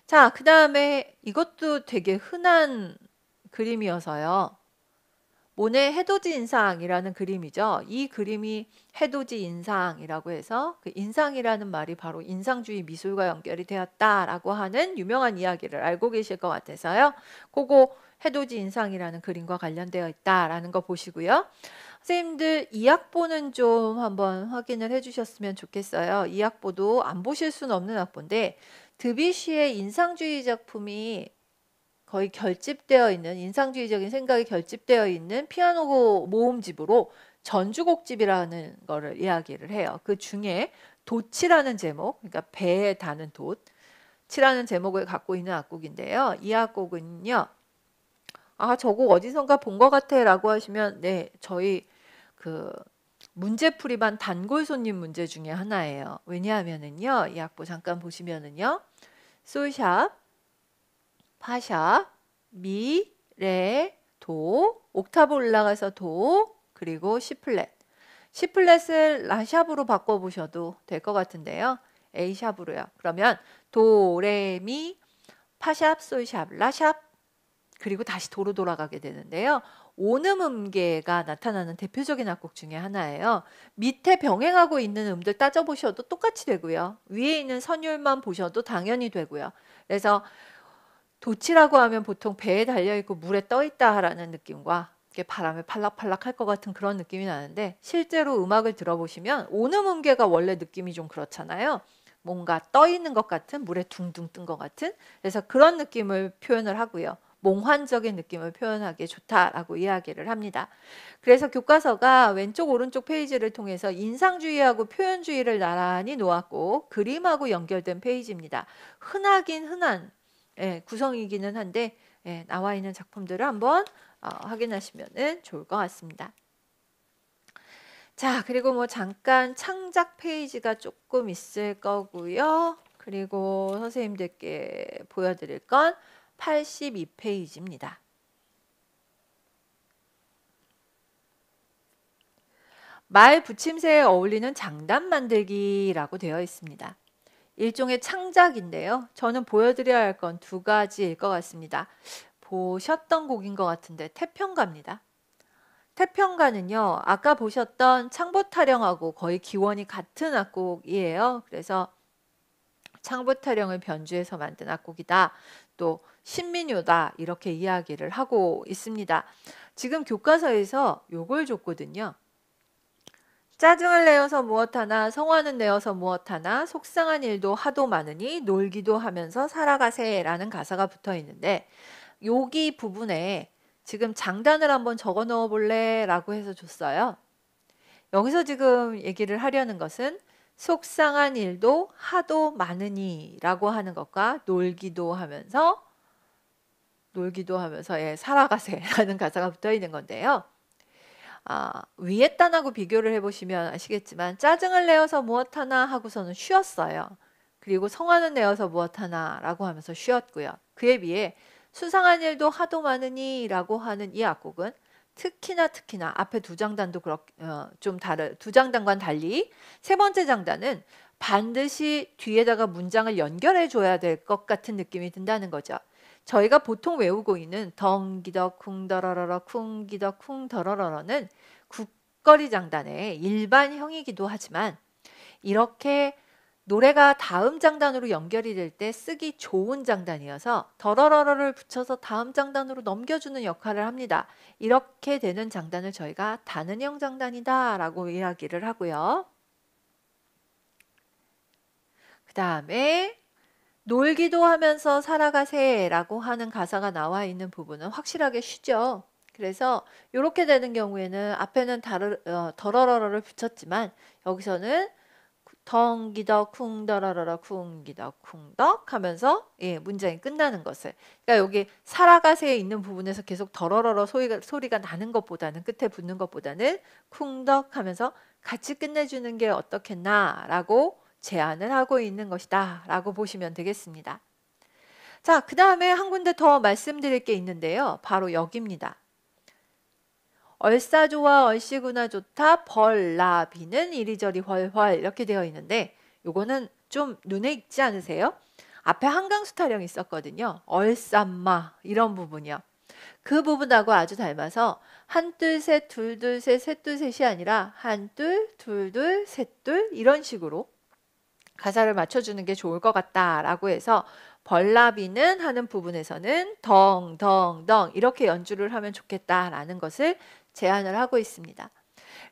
자, 그 다음에 이것도 되게 흔한 그림이어서요. 모네 해돋이 인상이라는 그림이죠. 이 그림이 해돋이 인상이라고 해서 그 인상이라는 말이 바로 인상주의 미술과 연결이 되었다라고 하는 유명한 이야기를 알고 계실 것 같아서요. 그거 해돋이 인상이라는 그림과 관련되어 있다라는 거 보시고요. 선생님들 이 학보는 좀 한번 확인을 해주셨으면 좋겠어요. 이 학보도 안 보실 수는 없는 학보인데 드뷔시의 인상주의 작품이 거의 결집되어 있는 인상주의적인 생각이 결집되어 있는 피아노 모음집으로 전주곡집이라는 거를 이야기를 해요. 그 중에 돛이라는 제목, 그러니까 배에 다는 돛이라는 제목을 갖고 있는 악곡인데요. 이 악곡은요. 아, 저 곡 어디선가 본 것 같아 라고 하시면 네, 저희 그 문제풀이반 단골 손님 문제 중에 하나예요. 왜냐하면은요. 이 악보 잠깐 보시면은요. 솔샵, 파샵, 미, 레, 도, 옥타브 올라가서 도, 그리고 C플랫. C플랫을 라샵으로 바꿔보셔도 될 것 같은데요. A샵으로요. 그러면 도, 레, 미, 파샵, 솔샵, 라샵, 그리고 다시 도로 돌아가게 되는데요. 오음 음계가 나타나는 대표적인 악곡 중에 하나예요. 밑에 병행하고 있는 음들 따져보셔도 똑같이 되고요. 위에 있는 선율만 보셔도 당연히 되고요. 그래서 돛이라고 하면 보통 배에 달려있고 물에 떠있다라는 느낌과 바람에 팔락팔락 할 것 같은 그런 느낌이 나는데 실제로 음악을 들어보시면 오음 음계가 원래 느낌이 좀 그렇잖아요. 뭔가 떠있는 것 같은 물에 둥둥 뜬 것 같은 그래서 그런 느낌을 표현을 하고요. 몽환적인 느낌을 표현하기에 좋다라고 이야기를 합니다. 그래서 교과서가 왼쪽 오른쪽 페이지를 통해서 인상주의하고 표현주의를 나란히 놓았고 그림하고 연결된 페이지입니다. 흔하긴 흔한 구성이기는 한데 나와 있는 작품들을 한번 확인하시면 좋을 것 같습니다. 자, 그리고 뭐 잠깐 창작 페이지가 조금 있을 거고요. 그리고 선생님들께 보여드릴 건 82페이지입니다. 말 붙임새에 어울리는 장단 만들기라고 되어 있습니다. 일종의 창작인데요. 저는 보여드려야 할 건 두 가지일 것 같습니다. 보셨던 곡인 것 같은데 태평가입니다. 태평가는요. 아까 보셨던 창보타령하고 거의 기원이 같은 악곡이에요. 그래서 창보타령을 변주해서 만든 악곡이다. 또 신민요다. 이렇게 이야기를 하고 있습니다. 지금 교과서에서 요걸 줬거든요. 짜증을 내어서 무엇하나 성화는 내어서 무엇하나 속상한 일도 하도 많으니 놀기도 하면서 살아가세 라는 가사가 붙어 있는데 여기 부분에 지금 장단을 한번 적어 넣어 볼래 라고 해서 줬어요. 여기서 지금 얘기를 하려는 것은 속상한 일도 하도 많으니 라고 하는 것과 놀기도 하면서 예, 살아가세 라는 가사가 붙어 있는 건데요. 위에 단하고 비교를 해보시면 아시겠지만 짜증을 내어서 무엇하나 하고서는 쉬었어요. 그리고 성화는 내어서 무엇하나 라고 하면서 쉬었고요. 그에 비해 수상한 일도 하도 많으니 라고 하는 이 악곡은 특히나 앞에 두 장단도 좀 두 장단과는 달리 세 번째 장단은 반드시 뒤에다가 문장을 연결해 줘야 될 것 같은 느낌이 든다는 거죠. 저희가 보통 외우고 있는 덩기덕 쿵더러러러 쿵기덕 쿵더러러러는 국거리 장단의 일반형이기도 하지만 이렇게 노래가 다음 장단으로 연결이 될 때 쓰기 좋은 장단이어서 더러러러를 붙여서 다음 장단으로 넘겨주는 역할을 합니다. 이렇게 되는 장단을 저희가 단은형 장단이다 라고 이야기를 하고요. 그 다음에 놀기도 하면서 살아가세 라고 하는 가사가 나와 있는 부분은 확실하게 쉬죠. 그래서 이렇게 되는 경우에는 앞에는 더러러러를 붙였지만 여기서는 덩기덕 쿵더러러러 쿵기덕 쿵덕 하면서 예, 문장이 끝나는 것을 그러니까 여기 살아가세에 있는 부분에서 계속 더러러러 소리가 나는 것보다는 끝에 붙는 것보다는 쿵덕 하면서 같이 끝내주는 게 어떻겠나 라고 제안을 하고 있는 것이다 라고 보시면 되겠습니다. 자, 그 다음에 한 군데 더 말씀드릴 게 있는데요. 바로 여기입니다. 얼싸 좋아 얼씨구나 좋다 벌나비는 이리저리 훨훨 이렇게 되어 있는데 요거는 좀 눈에 익지 않으세요? 앞에 한강수 타령이 있었거든요. 얼싸마 이런 부분이요. 그 부분하고 아주 닮아서 한둘 셋 둘둘 셋 셋둘 셋이 아니라 한둘 둘둘 셋둘 이런 식으로 가사를 맞춰주는 게 좋을 것 같다라고 해서 벌나비는 하는 부분에서는 덩덩덩 이렇게 연주를 하면 좋겠다라는 것을 제안을 하고 있습니다.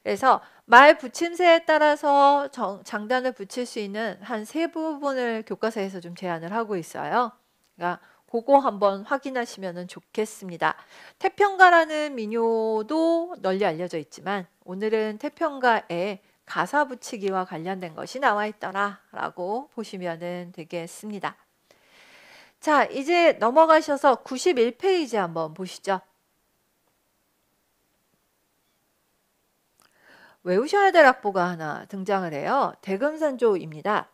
그래서 말 붙임새에 따라서 장단을 붙일 수 있는 한 세 부분을 교과서에서 좀 제안을 하고 있어요. 그러니까 그거 한번 확인하시면 좋겠습니다. 태평가라는 민요도 널리 알려져 있지만 오늘은 태평가에 가사 붙이기와 관련된 것이 나와 있더라 라고 보시면 되겠습니다. 자, 이제 넘어가셔서 91페이지 한번 보시죠. 외우셔야 될 악보가 하나 등장을 해요. 대금산조입니다.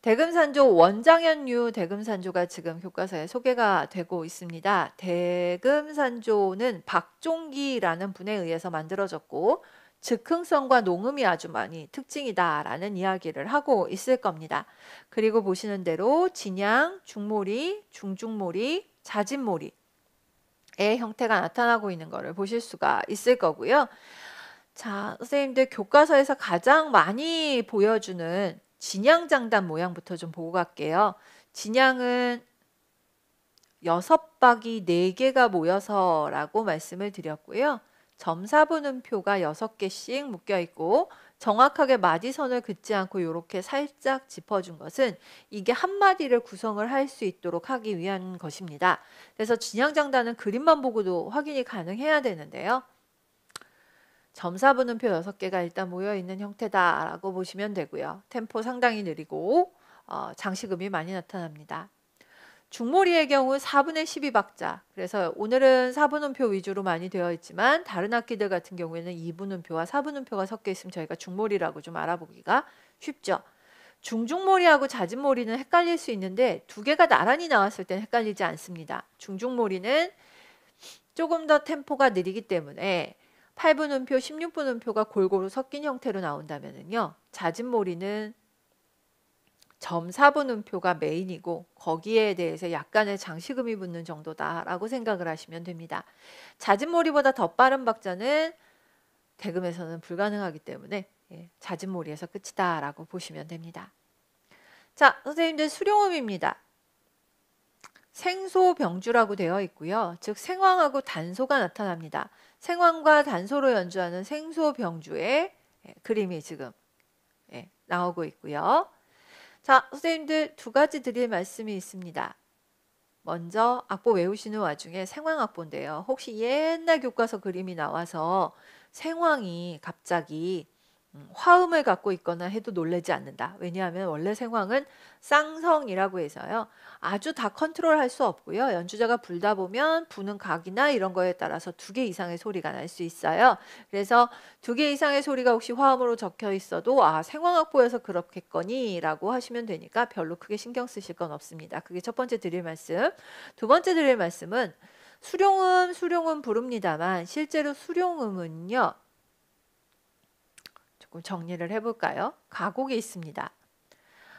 대금산조 원장현류 대금산조가 지금 교과서에 소개가 되고 있습니다. 대금산조는 박종기라는 분에 의해서 만들어졌고 즉흥성과 농음이 아주 많이 특징이다라는 이야기를 하고 있을 겁니다. 그리고 보시는 대로 진양, 중모리, 중중모리, 자진모리의 형태가 나타나고 있는 것을 보실 수가 있을 거고요. 자, 선생님들 교과서에서 가장 많이 보여주는 진양장단 모양부터 좀 보고 갈게요. 진양은 6박이 4개가 모여서 라고 말씀을 드렸고요. 점사분음표가 6개씩 묶여 있고 정확하게 마디선을 긋지 않고 이렇게 살짝 짚어준 것은 이게 한 마디를 구성을 할 수 있도록 하기 위한 것입니다. 그래서 진양장단은 그림만 보고도 확인이 가능해야 되는데요. 점사분음표 6개가 일단 모여있는 형태다라고 보시면 되고요. 템포 상당히 느리고 장식음이 많이 나타납니다. 중모리의 경우 4분의 12박자. 그래서 오늘은 4분음표 위주로 많이 되어 있지만 다른 악기들 같은 경우에는 2분음표와 4분음표가 섞여 있으면 저희가 중모리라고 좀 알아보기가 쉽죠. 중중몰이하고 잦은몰이는 헷갈릴 수 있는데 두 개가 나란히 나왔을 땐 헷갈리지 않습니다. 중중몰이는 조금 더 템포가 느리기 때문에 8분 음표, 16분 음표가 골고루 섞인 형태로 나온다면요. 잦은몰이는 점 4분 음표가 메인이고 거기에 대해서 약간의 장식음이 붙는 정도다라고 생각을 하시면 됩니다. 잦은몰이보다 더 빠른 박자는 대금에서는 불가능하기 때문에 잦은몰이에서 끝이다라고 보시면 됩니다. 자, 선생님들 수룡음입니다. 생소병주라고 되어 있고요. 즉 생황하고 단소가 나타납니다. 생황과 단소로 연주하는 생소병주의 그림이 지금 나오고 있고요. 자, 선생님들 두 가지 드릴 말씀이 있습니다. 먼저 악보 외우시는 와중에 생황악보인데요. 혹시 옛날 교과서 그림이 나와서 생황이 갑자기 화음을 갖고 있거나 해도 놀라지 않는다. 왜냐하면 원래 생황은 쌍성이라고 해서요. 아주 다 컨트롤할 수 없고요. 연주자가 불다 보면 부는 각이나 이런 거에 따라서 2개 이상의 소리가 날 수 있어요. 그래서 2개 이상의 소리가 혹시 화음으로 적혀 있어도 생황악보에서 그렇겠거니 라고 하시면 되니까 별로 크게 신경 쓰실 건 없습니다. 그게 첫 번째 드릴 말씀. 두 번째 드릴 말씀은 수룡음 부릅니다만 실제로 수룡음은요. 조금 정리를 해볼까요? 가곡이 있습니다.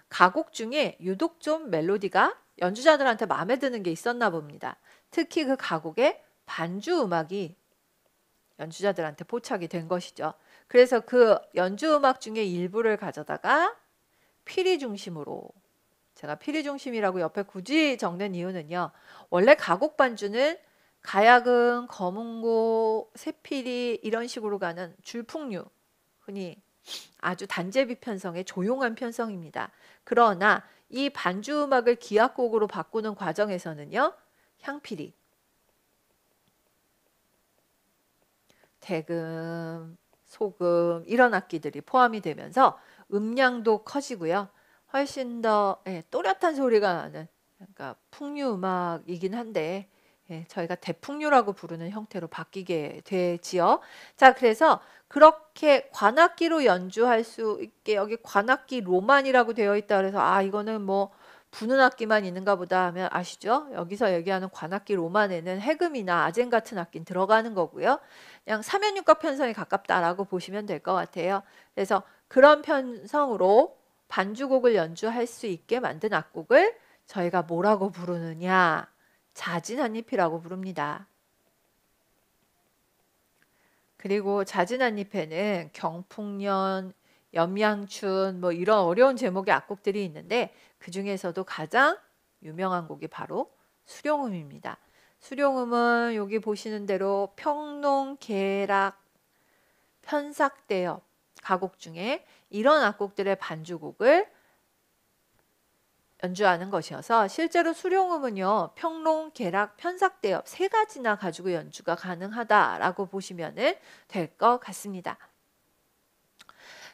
가곡 중에 유독 좀 멜로디가 연주자들한테 마음에 드는 게 있었나 봅니다. 특히 그 가곡의 반주 음악이 연주자들한테 포착이 된 것이죠. 그래서 그 연주 음악 중에 일부를 가져다가 피리 중심으로, 제가 피리 중심이라고 옆에 굳이 적는 이유는요. 원래 가곡 반주는 가야금, 거문고, 새피리 이런 식으로 가는 줄풍류, 흔히 아주 단제비 편성의 조용한 편성입니다. 그러나 이 반주 음악을 기악곡으로 바꾸는 과정에서는요. 향피리, 대금, 소금 이런 악기들이 포함이 되면서 음량도 커지고요. 훨씬 더 또렷한 소리가 나는 그러니까 풍류 음악이긴 한데 저희가 대풍류라고 부르는 형태로 바뀌게 되지요. 자, 그래서 그렇게 관악기로 연주할 수 있게 여기 관악기 로만이라고 되어 있다 그래서 이거는 뭐 부는 악기만 있는가 보다 하면 아시죠? 여기서 얘기하는 관악기 로만에는 해금이나 아젠 같은 악기는 들어가는 거고요. 그냥 사면육각 편성에 가깝다라고 보시면 될 것 같아요. 그래서 그런 편성으로 반주곡을 연주할 수 있게 만든 악곡을 저희가 뭐라고 부르느냐? 자진한잎이라고 부릅니다. 그리고 자진한잎에는 경풍년, 염양춘 뭐 이런 어려운 제목의 악곡들이 있는데 그 중에서도 가장 유명한 곡이 바로 수룡음입니다. 수룡음은 여기 보시는 대로 평농, 계락, 편삭대엽 가곡 중에 이런 악곡들의 반주곡을 연주하는 것이어서 실제로 수룡음은요. 평롱, 계락, 편삭대엽 3가지나 가지고 연주가 가능하다라고 보시면 될 것 같습니다.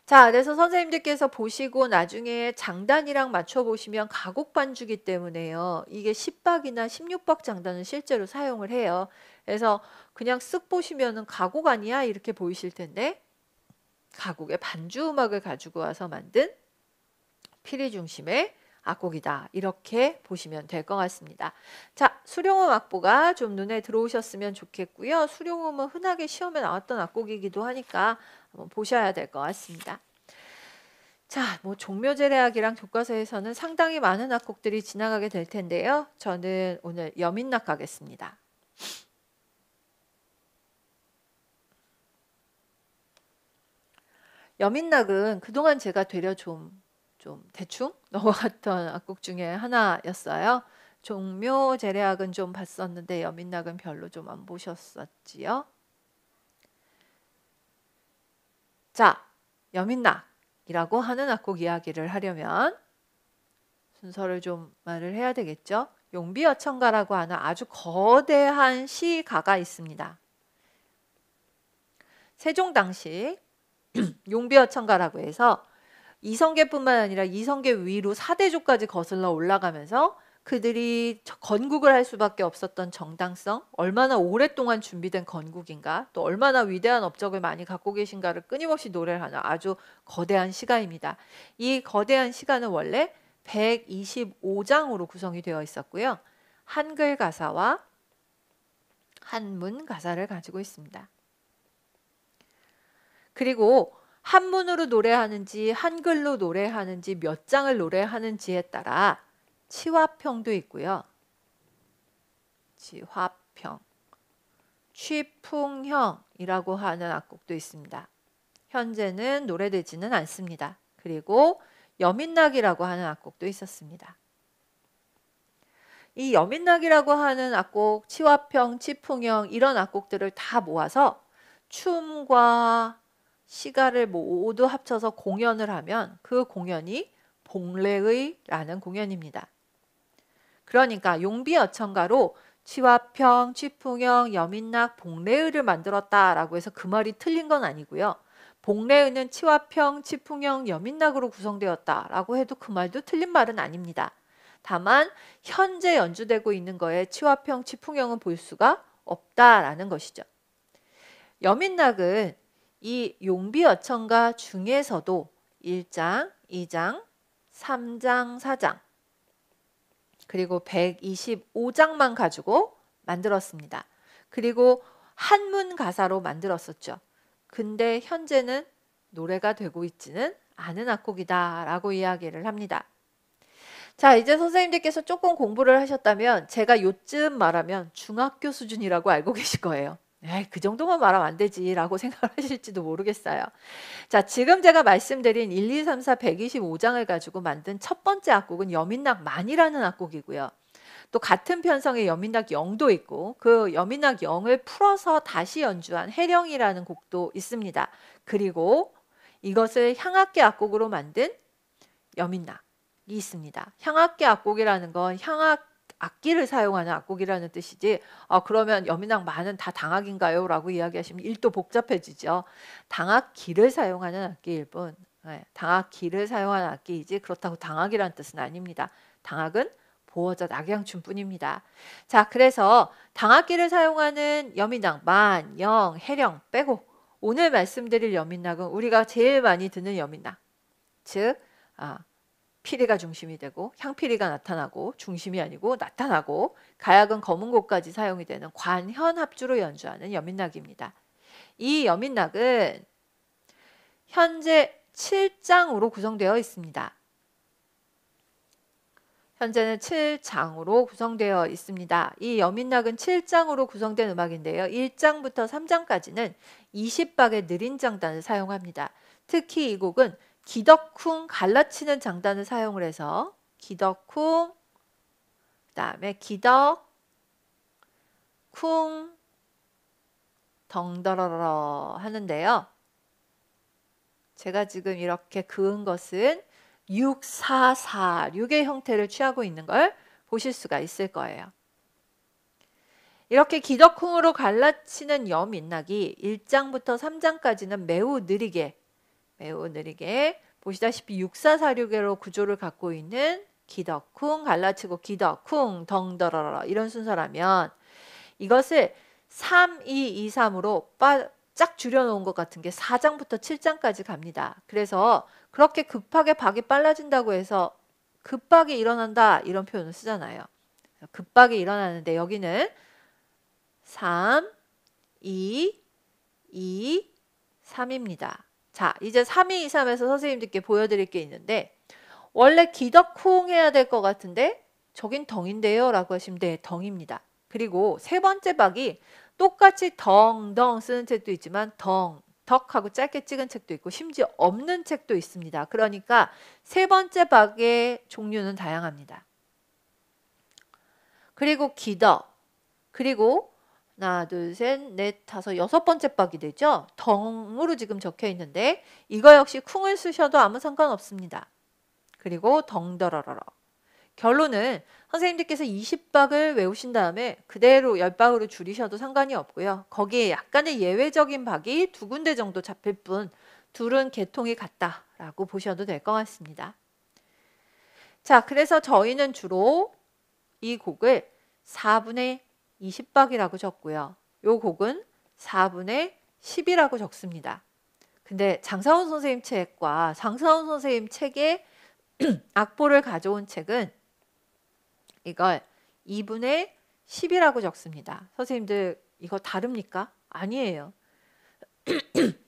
자, 그래서 선생님들께서 보시고 나중에 장단이랑 맞춰보시면 가곡 반주기 때문에요. 이게 10박이나 16박 장단을 실제로 사용을 해요. 그래서 그냥 쓱 보시면은 가곡 아니야? 이렇게 보이실 텐데 가곡의 반주 음악을 가지고 와서 만든 피리 중심의 악곡이다. 이렇게 보시면 될 것 같습니다. 자, 수룡음 악보가 좀 눈에 들어오셨으면 좋겠고요. 수룡음은 흔하게 시험에 나왔던 악곡이기도 하니까 한번 보셔야 될 것 같습니다. 자, 뭐 종묘제례악이랑 교과서에서는 상당히 많은 악곡들이 지나가게 될 텐데요. 저는 오늘 여민락 가겠습니다. 여민락은 그동안 제가 되려 좀 대충 넘어갔던 악곡 중에 하나였어요. 종묘 제례악은 좀 봤었는데 여민락은 별로 좀 안 보셨었지요. 자, 여민락이라고 하는 악곡 이야기를 하려면 순서를 좀 말을 해야 되겠죠. 용비어천가라고 하는 아주 거대한 시가가 있습니다. 세종 당시 용비어천가라고 해서 이성계뿐만 아니라 이성계 위로 4대조까지 거슬러 올라가면서 그들이 건국을 할 수밖에 없었던 정당성, 얼마나 오랫동안 준비된 건국인가, 또 얼마나 위대한 업적을 많이 갖고 계신가를 끊임없이 노래를 하는 아주 거대한 시가입니다. 이 거대한 시가는 원래 125장으로 구성이 되어 있었고요. 한글 가사와 한문 가사를 가지고 있습니다. 그리고 한문으로 노래하는지 한글로 노래하는지 몇 장을 노래하는지에 따라 치화평도 있고요. 치화평, 취풍형이라고 하는 악곡도 있습니다. 현재는 노래되지는 않습니다. 그리고 여민낙이라고 하는 악곡도 있었습니다. 이 여민낙이라고 하는 악곡, 치화평, 치풍형 이런 악곡들을 다 모아서 춤과 시가를 모두 합쳐서 공연을 하면 그 공연이 봉래의라는 공연입니다. 그러니까 용비어천가로 치화평, 취풍형, 여민낙, 봉래의를 만들었다라고 해서 그 말이 틀린 건 아니고요. 봉래의는 치화평, 취풍형, 여민낙으로 구성되었다라고 해도 그 말도 틀린 말은 아닙니다. 다만 현재 연주되고 있는 거에 치화평, 취풍형은 볼 수가 없다라는 것이죠. 여민낙은 이 용비어천가 중에서도 1장, 2장, 3장, 4장 그리고 125장만 가지고 만들었습니다. 그리고 한문 가사로 만들었었죠. 근데 현재는 노래가 되고 있지는 않은 악곡이다 라고 이야기를 합니다. 자, 이제 선생님들께서 조금 공부를 하셨다면 제가 요쯤 말하면 중학교 수준이라고 알고 계실 거예요. 에이, 그 정도만 말하면 안 되지 라고 생각하실지도 모르겠어요. 자, 지금 제가 말씀드린 1, 2, 3, 4, 125장을 가지고 만든 첫 번째 악곡은 여민낙만이라는 악곡이고요. 또 같은 편성의 여민낙 0도 있고 그 여민낙 0을 풀어서 다시 연주한 해령이라는 곡도 있습니다. 그리고 이것을 향악기 악곡으로 만든 여민낙이 있습니다. 향악기 악곡이라는 건 향악 악기를 사용하는 악곡이라는 뜻이지 그러면 여민낙 만은 다 당악인가요? 라고 이야기하시면 일도 복잡해지죠. 당악기를 사용하는 악기일 뿐 당악기를 사용하는 악기이지 그렇다고 당악이라는 뜻은 아닙니다. 당악은 보어자 낙양춤 뿐입니다. 자, 그래서 당악기를 사용하는 여민낙, 만, 영, 해령 빼고 오늘 말씀드릴 여민낙은 우리가 제일 많이 듣는 여민낙 즉 피리가 중심이 되고 향피리가 나타나고 중심이 아니고 나타나고 가야금 검은고까지 사용이 되는 관현합주로 연주하는 여민낙입니다. 이 여민낙은 현재 7장으로 구성되어 있습니다. 현재는 7장으로 구성되어 있습니다. 이 여민낙은 7장으로 구성된 음악인데요. 1장부터 3장까지는 20박의 느린 장단을 사용합니다. 특히 이 곡은 기덕쿵 갈라치는 장단을 사용을 해서 기덕쿵 그다음에 기덕 쿵 덩더러러 하는데요. 제가 지금 이렇게 그은 것은 644, 6의 형태를 취하고 있는 걸 보실 수가 있을 거예요. 이렇게 기덕쿵으로 갈라치는 여민낙이 1장부터 3장까지는 매우 느리게 보시다시피 6446으로 구조를 갖고 있는 기덕쿵 갈라치고 기덕쿵 덩더러러 이런 순서라면 이것을 3, 2, 2, 3으로 쫙 줄여놓은 것 같은 게 4장부터 7장까지 갑니다. 그래서 그렇게 급하게 박이 빨라진다고 해서 급박이 일어난다 이런 표현을 쓰잖아요. 급박이 일어나는데 여기는 3, 2, 2, 3입니다. 자, 이제 3, 2, 3에서 선생님들께 보여드릴 게 있는데 원래 기덕쿵 해야 될 것 같은데 저긴 덩인데요 라고 하시면 네, 덩입니다. 그리고 세 번째 박이 똑같이 덩덩 쓰는 책도 있지만 덕하고 짧게 찍은 책도 있고 심지어 없는 책도 있습니다. 그러니까 세 번째 박의 종류는 다양합니다. 그리고 기덕 그리고 하나, 둘, 셋, 넷, 다섯, 여섯 번째 박이 되죠. 덩으로 지금 적혀 있는데 이거 역시 쿵을 쓰셔도 아무 상관없습니다. 그리고 덩더러러러. 결론은 선생님들께서 20박을 외우신 다음에 그대로 10박으로 줄이셔도 상관이 없고요. 거기에 약간의 예외적인 박이 두 군데 정도 잡힐 뿐 둘은 계통이 같다라고 보셔도 될 것 같습니다. 자, 그래서 저희는 주로 이 곡을 4분의 20박이라고 적고요. 요 곡은 4분의 10이라고 적습니다. 근데 장사훈 선생님 책과 장사훈 선생님 책의 악보를 가져온 책은 이걸 2분의 10이라고 적습니다. 선생님들 이거 다릅니까? 아니에요.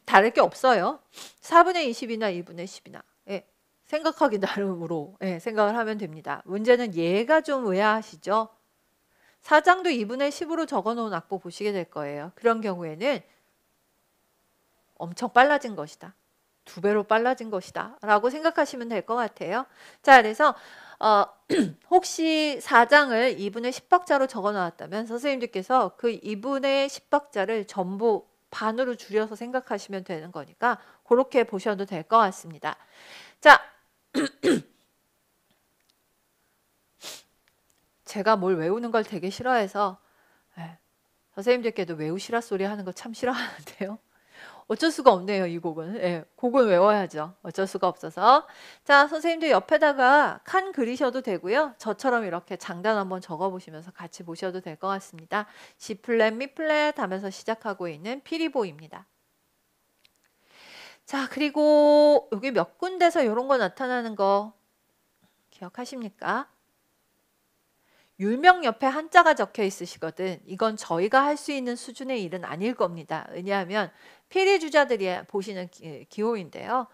다를 게 없어요. 4분의 20이나 2분의 10이나. 예, 생각하기 나름으로 생각을 하면 됩니다. 문제는 얘가 좀 의아하시죠? 4장도 2분의 10으로 적어놓은 악보 보시게 될 거예요. 그런 경우에는 엄청 빨라진 것이다. 2배로 빨라진 것이다. 라고 생각하시면 될 것 같아요. 자, 그래서 혹시 4장을 2분의 10박자로 적어 놨다면 선생님들께서 그 2분의 10박자를 전부 반으로 줄여서 생각하시면 되는 거니까 그렇게 보셔도 될 것 같습니다. 자, 제가 뭘 외우는 걸 되게 싫어해서 선생님들께도 외우시라 소리 하는 거 참 싫어하는데요. 어쩔 수가 없네요. 이 곡은. 예, 곡은 외워야죠. 어쩔 수가 없어서. 자, 선생님들 옆에다가 칸 그리셔도 되고요. 저처럼 이렇게 장단 한번 적어보시면서 같이 보셔도 될 것 같습니다. C 플랫, 미 플랫 하면서 시작하고 있는 피리보입니다. 자, 그리고 여기 몇 군데서 이런 거 나타나는 거 기억하십니까? 율명 옆에 한자가 적혀 있으시거든. 이건 저희가 할 수 있는 수준의 일은 아닐 겁니다. 왜냐하면 피리주자들이 보시는 기호인데요.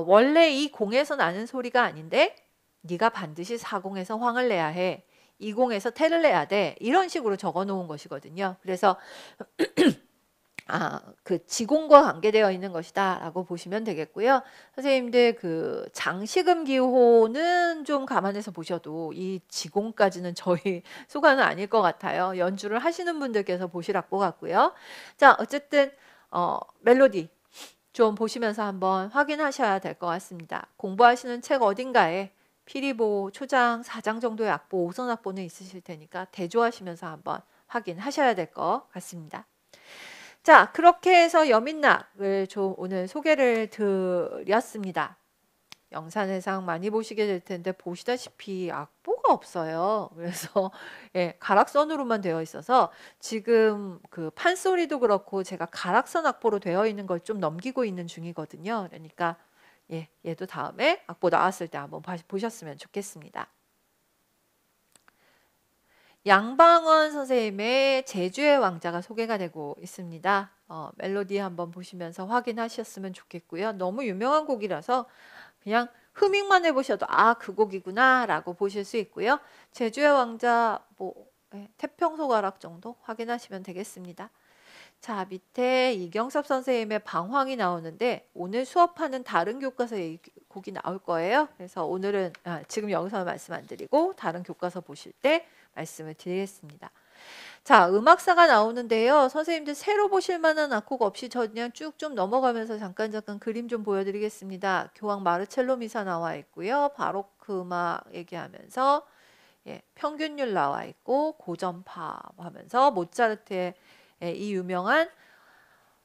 원래 이 공에서 나는 소리가 아닌데 네가 반드시 사공에서 황을 내야 해. 이공에서 태를 내야 돼. 이런 식으로 적어 놓은 것이거든요. 그래서 그 지공과 관계되어 있는 것이다 라고 보시면 되겠고요. 선생님들 그 장식음 기호는 좀 감안해서 보셔도 이 지공까지는 저희 수가는 아닐 것 같아요. 연주를 하시는 분들께서 보시랄 것 같고요. 자, 어쨌든 멜로디 좀 보시면서 한번 확인하셔야 될 것 같습니다. 공부하시는 책 어딘가에 피리보 초장 4장 정도의 악보 5선 악보는 있으실 테니까 대조하시면서 한번 확인하셔야 될 것 같습니다. 자, 그렇게 해서 여민락을 좀 오늘 소개를 드렸습니다. 영산해상 많이 보시게 될 텐데 보시다시피 악보가 없어요. 그래서 가락선으로만 되어 있어서 지금 그 판소리도 그렇고 제가 가락선 악보로 되어 있는 걸 좀 넘기고 있는 중이거든요. 그러니까 얘도 다음에 악보 나왔을 때 한번 보셨으면 좋겠습니다. 양방원 선생님의 제주의 왕자가 소개가 되고 있습니다. 멜로디 한번 보시면서 확인하셨으면 좋겠고요. 너무 유명한 곡이라서 그냥 흐밍만 해보셔도 그 곡이구나 라고 보실 수 있고요. 제주의 왕자 태평소가락 정도 확인하시면 되겠습니다. 자, 밑에 이경섭 선생님의 방황이 나오는데 오늘 수업하는 다른 교과서에 이 곡이 나올 거예요. 그래서 오늘은 지금 여기서 말씀 안 드리고 다른 교과서 보실 때 말씀을 드리겠습니다. 자, 음악사가 나오는데요. 선생님들 새로 보실 만한 악곡 없이 저 그냥 쭉 좀 넘어가면서 잠깐 그림 좀 보여드리겠습니다. 교황 마르첼로 미사 나와 있고요. 바로크 음악 얘기하면서 평균율 나와 있고 고전파 하면서 모차르트의 이 유명한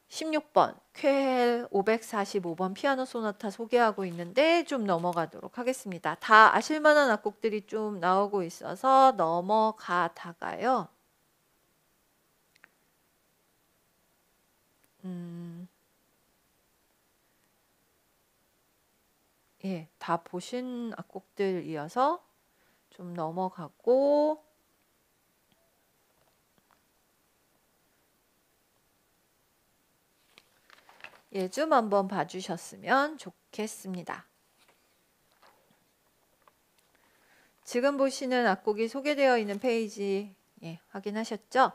16번 쾌헬 545번 피아노 소나타 소개하고 있는데 좀 넘어가도록 하겠습니다. 다 아실만한 악곡들이 좀 나오고 있어서 넘어가다가요. 다 보신 악곡들이어서 좀 넘어가고 좀 한번 봐주셨으면 좋겠습니다. 지금 보시는 악곡이 소개되어 있는 페이지 확인하셨죠?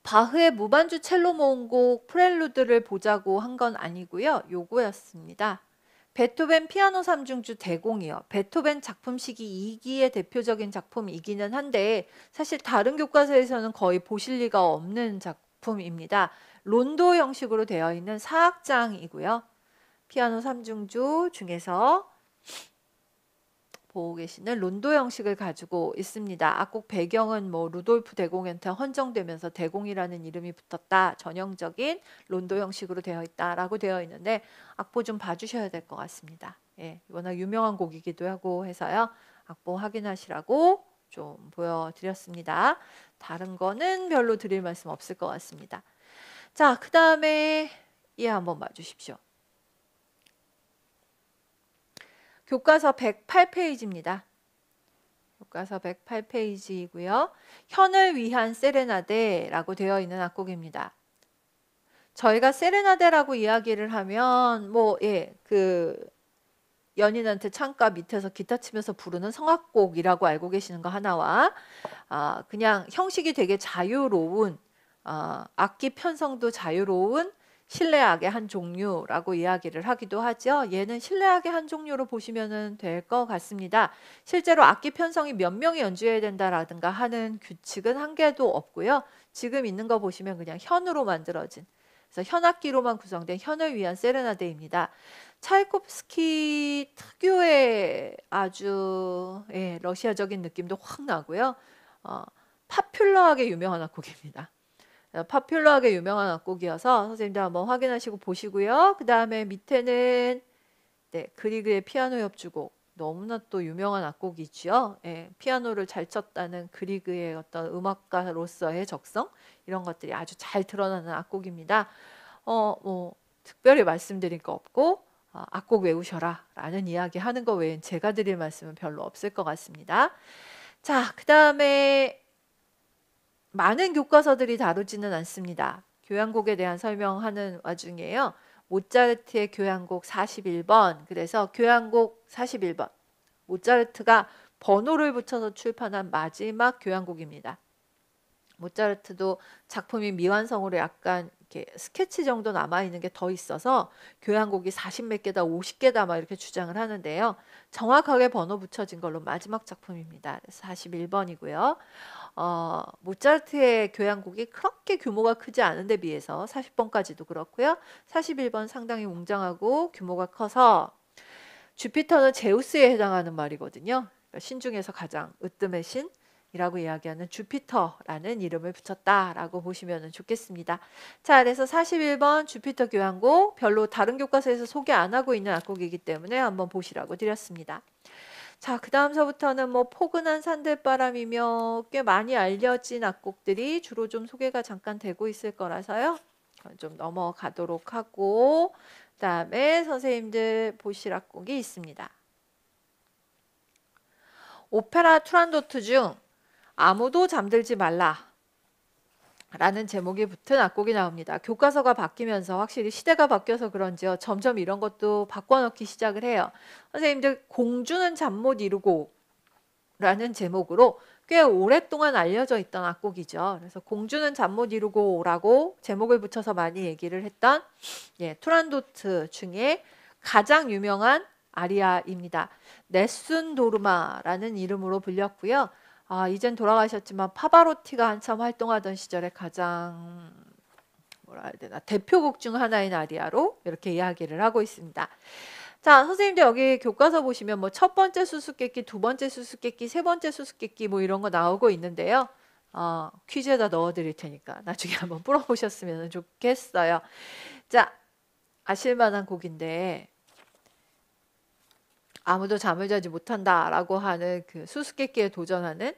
바흐의 무반주 첼로 모음곡 프렐루드를 보자고 한 건 아니고요. 요거였습니다. 베토벤 피아노 3중주 대공이요. 베토벤 작품 시기 2기의 대표적인 작품이기는 한데 사실 다른 교과서에서는 거의 보실 리가 없는 작품입니다. 론도 형식으로 되어 있는 4악장이고요. 피아노 3중주 중에서 보고 계시는 론도 형식을 가지고 있습니다. 악곡 배경은 루돌프 대공한테 헌정되면서 대공이라는 이름이 붙었다. 전형적인 론도 형식으로 되어 있다라고 되어 있는데 악보 좀 봐주셔야 될 것 같습니다. 워낙 유명한 곡이기도 하고 해서요. 악보 확인하시라고 좀 보여드렸습니다. 다른 거는 별로 드릴 말씀 없을 것 같습니다. 자, 그 다음에 이 한번 봐주십시오. 교과서 108페이지입니다. 교과서 108페이지이고요. 현을 위한 세레나데라고 되어 있는 악곡입니다. 저희가 세레나데라고 이야기를 하면 연인한테 창가 밑에서 기타 치면서 부르는 성악곡이라고 알고 계시는 거 하나와 그냥 형식이 되게 자유로운 악기 편성도 자유로운 실내악의 한 종류라고 이야기를 하기도 하죠. 얘는 실내악의 한 종류로 보시면 될 것 같습니다. 실제로 악기 편성이 몇 명이 연주해야 된다라든가 하는 규칙은 한 개도 없고요. 지금 있는 거 보시면 그냥 현으로 만들어진, 그래서 현악기로만 구성된 현을 위한 세레나데입니다. 차이콥스키 특유의 아주 러시아적인 느낌도 확 나고요. 파퓰러하게 유명한 악곡입니다. 파퓰러하게 유명한 악곡이어서 선생님들 한번 확인하시고 보시고요. 그 다음에 밑에는 그리그의 피아노 협주곡, 너무나 또 유명한 악곡이죠. 피아노를 잘 쳤다는 그리그의 어떤 음악가로서의 적성, 이런 것들이 아주 잘 드러나는 악곡입니다. 특별히 말씀드릴 거 없고 악곡 외우셔라 라는 이야기 하는 거 외엔 제가 드릴 말씀은 별로 없을 것 같습니다. 자, 그 다음에 많은 교과서들이 다루지는 않습니다. 교향곡에 대한 설명하는 와중에요. 모차르트의 교향곡 41번, 그래서 교향곡 41번, 모차르트가 번호를 붙여서 출판한 마지막 교향곡입니다. 모차르트도 작품이 미완성으로 약간 이렇게 스케치 정도 남아있는 게 더 있어서 교향곡이 40몇 개다 50개다 막 이렇게 주장을 하는데요. 정확하게 번호 붙여진 걸로 마지막 작품입니다. 41번이고요. 모차르트의 교향곡이 그렇게 규모가 크지 않은데 비해서 40번까지도 그렇고요. 41번 상당히 웅장하고 규모가 커서 주피터는 제우스에 해당하는 말이거든요. 그러니까 신 중에서 가장 으뜸의 신이라고 이야기하는 주피터라는 이름을 붙였다라고 보시면 좋겠습니다. 자, 그래서 41번 주피터 교향곡 별로 다른 교과서에서 소개 안 하고 있는 악곡이기 때문에 한번 보시라고 드렸습니다. 자, 그 다음서부터는 포근한 산들바람이며 꽤 많이 알려진 악곡들이 주로 좀 소개가 잠깐 되고 있을 거라서요. 좀 넘어가도록 하고, 그 다음에 선생님들 보실 악곡이 있습니다. 오페라 투란도트 중 아무도 잠들지 말라 라는 제목이 붙은 악곡이 나옵니다. 교과서가 바뀌면서 확실히 시대가 바뀌어서 그런지요. 점점 이런 것도 바꿔놓기 시작을 해요. 선생님들 공주는 잠 못 이루고 라는 제목으로 꽤 오랫동안 알려져 있던 악곡이죠. 그래서 공주는 잠 못 이루고 라고 제목을 붙여서 많이 얘기를 했던 투란도트 중에 가장 유명한 아리아입니다. 네순 도르마라는 이름으로 불렸고요. 이젠 돌아가셨지만 파바로티가 한참 활동하던 시절에 가장 대표곡 중 하나인 아리아로 이렇게 이야기를 하고 있습니다. 자, 선생님들 여기 교과서 보시면 첫 번째 수수께끼, 두 번째 수수께끼, 세 번째 수수께끼 이런 거 나오고 있는데요. 퀴즈에다 넣어 드릴 테니까 나중에 한번 풀어보셨으면 좋겠어요. 자, 아실만한 곡인데 아무도 잠을 자지 못한다라고 하는 그 수수께끼에 도전하는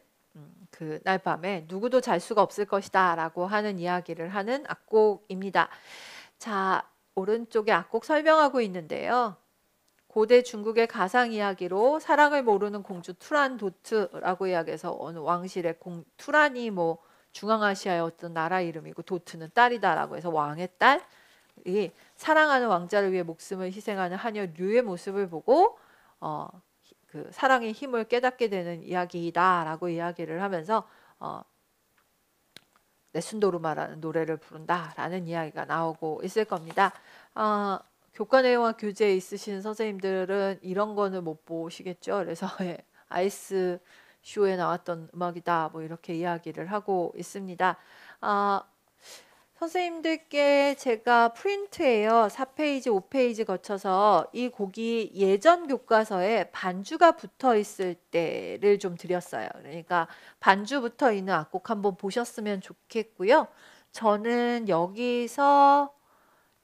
그날 밤에 누구도 잘 수가 없을 것이다 라고 하는 이야기를 하는 악곡입니다. 자, 오른쪽에 악곡 설명하고 있는데요. 고대 중국의 가상 이야기로 사랑을 모르는 공주 투란도트라고 이야기해서 어느 왕실의 투란이 중앙아시아의 어떤 나라 이름이고 도트는 딸이다라고 해서 왕의 딸이 사랑하는 왕자를 위해 목숨을 희생하는 하녀 류의 모습을 보고 그 사랑의 힘을 깨닫게 되는 이야기다라고 이야기를 하면서 네순도르마라는 노래를 부른다라는 이야기가 나오고 있을 겁니다. 교과 내용과 교재에 있으신 선생님들은 이런 거는 못 보시겠죠. 그래서 아이스 쇼에 나왔던 음악이다 이렇게 이야기를 하고 있습니다. 선생님들께 제가 프린트에요. 4페이지, 5페이지 거쳐서 이 곡이 예전 교과서에 반주가 붙어 있을 때를 좀 드렸어요. 그러니까 반주 붙어 있는 악곡 한번 보셨으면 좋겠고요. 저는 여기서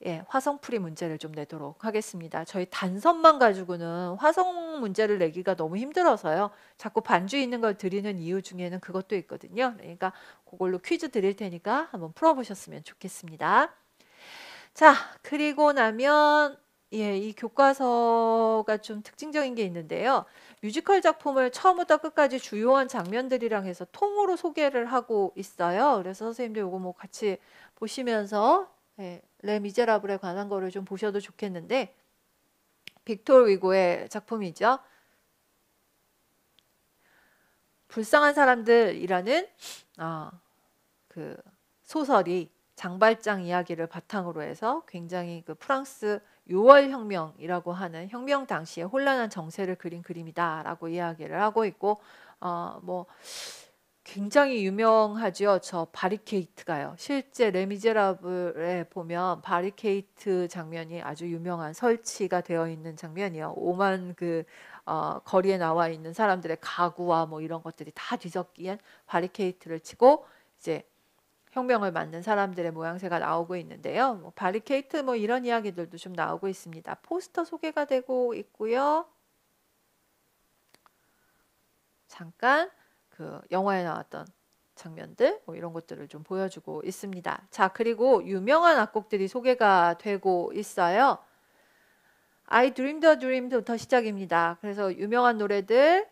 예, 화성풀이 문제를 좀 내도록 하겠습니다. 저희 단선만 가지고는 화성 문제를 내기가 너무 힘들어서요. 자꾸 반주 있는 걸 드리는 이유 중에는 그것도 있거든요. 그러니까 그걸로 퀴즈 드릴 테니까 한번 풀어보셨으면 좋겠습니다. 자, 그리고 나면 예, 이 교과서가 좀 특징적인 게 있는데요. 뮤지컬 작품을 처음부터 끝까지 주요한 장면들이랑 해서 통으로 소개를 하고 있어요. 그래서 선생님들 요거 뭐 같이 보시면서 예, 레 미제라블에 관한 거를 좀 보셔도 좋겠는데 빅토르 위고의 작품이죠. 불쌍한 사람들이라는 그 소설이 장발장 이야기를 바탕으로 해서 굉장히 그 프랑스 6월 혁명이라고 하는 혁명 당시에 혼란한 정세를 그린 그림이다라고 이야기를 하고 있고 뭐 굉장히 유명하죠. 저 바리케이트가요. 실제 레미제라블에 보면 바리케이트 장면이 아주 유명한 설치가 되어 있는 장면이요. 오만 그 거리에 나와 있는 사람들의 가구와 뭐 이런 것들이 다 뒤섞인 바리케이트를 치고 이제 혁명을 만든 사람들의 모양새가 나오고 있는데요. 뭐 바리케이트 뭐 이런 이야기들도 좀 나오고 있습니다. 포스터 소개가 되고 있고요. 잠깐 그 영화에 나왔던 장면들 뭐 이런 것들을 좀 보여주고 있습니다. 자, 그리고 유명한 악곡들이 소개가 되고 있어요. I Dreamed a Dream부터 시작입니다. 그래서 유명한 노래들